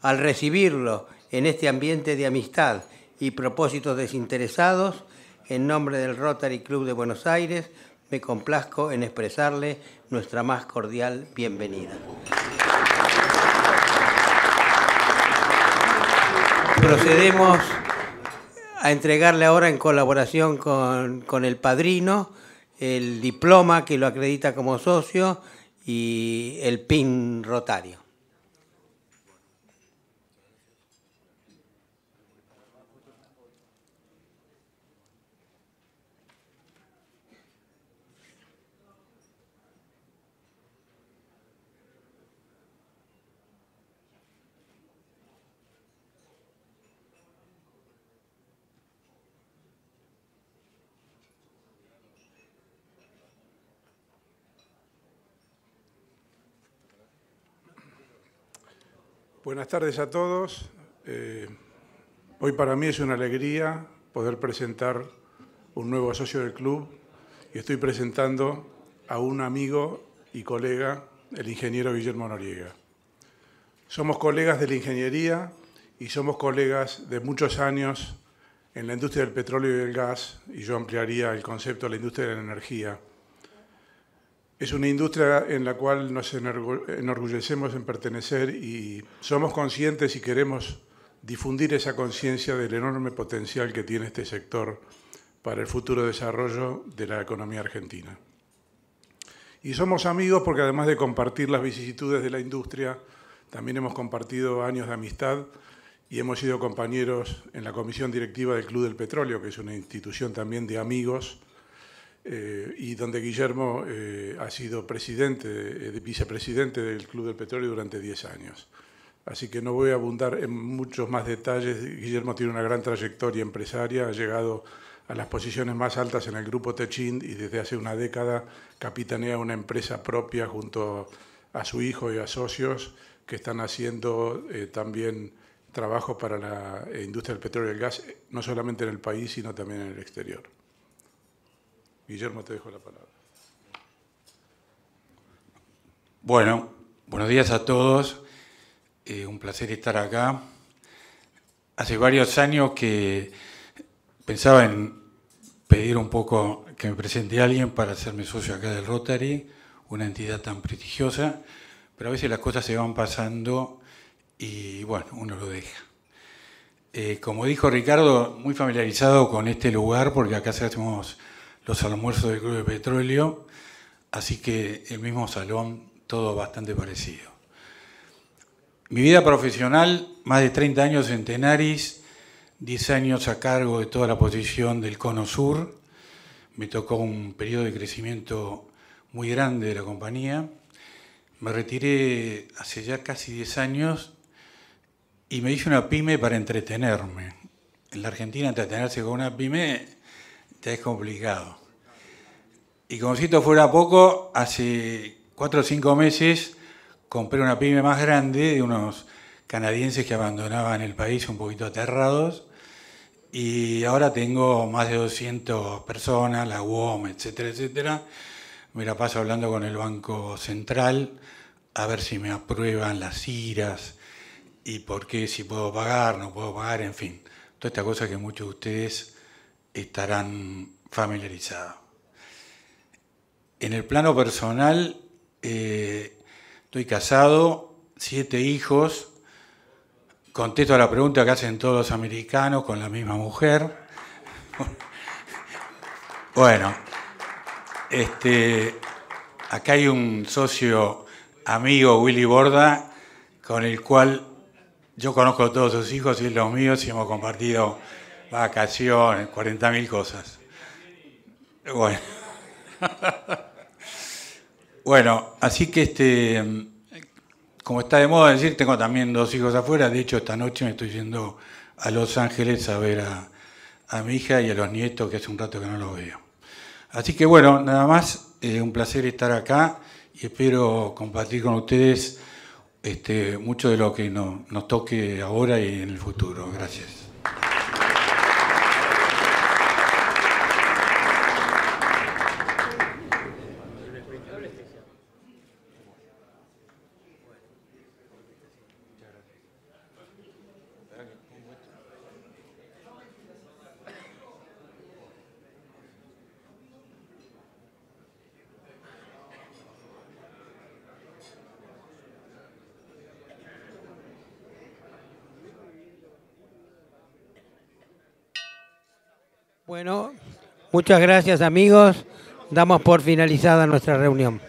Al recibirlo en este ambiente de amistad y propósitos desinteresados, en nombre del Rotary Club de Buenos Aires, me complazco en expresarle nuestra más cordial bienvenida. Procedemos a entregarle ahora, en colaboración con el padrino, el diploma que lo acredita como socio y el PIN rotario. Buenas tardes a todos. Hoy para mí es una alegría poder presentar un nuevo socio del club y estoy presentando a un amigo y colega, el ingeniero Guillermo Noriega. Somos colegas de la ingeniería y somos colegas de muchos años en la industria del petróleo y del gas, y yo ampliaría el concepto de la industria de la energía. Es una industria en la cual nos enorgullecemos en pertenecer y somos conscientes y queremos difundir esa conciencia del enorme potencial que tiene este sector para el futuro desarrollo de la economía argentina. Y somos amigos porque además de compartir las vicisitudes de la industria, también hemos compartido años de amistad y hemos sido compañeros en la comisión directiva del Club del Petróleo, que es una institución también de amigos, y donde Guillermo ha sido vicepresidente del Club del Petróleo durante 10 años. Así que no voy a abundar en muchos más detalles. Guillermo tiene una gran trayectoria empresaria, ha llegado a las posiciones más altas en el Grupo Techint y desde hace una década capitanea una empresa propia junto a su hijo y a socios que están haciendo también trabajo para la industria del petróleo y el gas, no solamente en el país, sino también en el exterior. Guillermo, te dejo la palabra. Bueno, buenos días a todos. Un placer estar acá. Hace varios años que pensaba en pedir un poco que me presente a alguien para hacerme socio acá del Rotary, una entidad tan prestigiosa, pero a veces las cosas se van pasando y bueno, uno lo deja. Como dijo Ricardo, muy familiarizado con este lugar porque acá hacemos los almuerzos del Club de Petróleo, así que el mismo salón, todo bastante parecido. Mi vida profesional, más de 30 años en Tenaris, 10 años a cargo de toda la posición del Cono Sur. Me tocó un periodo de crecimiento muy grande de la compañía. Me retiré hace ya casi 10 años y me hice una pyme para entretenerme. En la Argentina, entretenerse con una pyme ya es complicado. Y como si esto fuera poco, hace 4 o 5 meses compré una pyme más grande de unos canadienses que abandonaban el país un poquito aterrados y ahora tengo más de 200 personas, la UOM, etcétera, etcétera. Me la paso hablando con el Banco Central a ver si me aprueban las IRAs y por qué, si puedo pagar, no puedo pagar, en fin. Toda esta cosa que muchos de ustedes estarán familiarizados. En el plano personal, estoy casado, 7 hijos, contesto a la pregunta que hacen todos los americanos con la misma mujer. Bueno, acá hay un socio amigo, Willy Borda, con el cual yo conozco a todos sus hijos y los míos y hemos compartido vacaciones, 40.000 cosas. Bueno. Bueno, así que como está de moda decir, tengo también 2 hijos afuera. De hecho, esta noche me estoy yendo a Los Ángeles a ver a mi hija y a los nietos, que hace un rato que no los veo. Así que bueno, nada más, un placer estar acá y espero compartir con ustedes mucho de lo que nos toque ahora y en el futuro. Gracias. Bueno, muchas gracias amigos. Damos por finalizada nuestra reunión.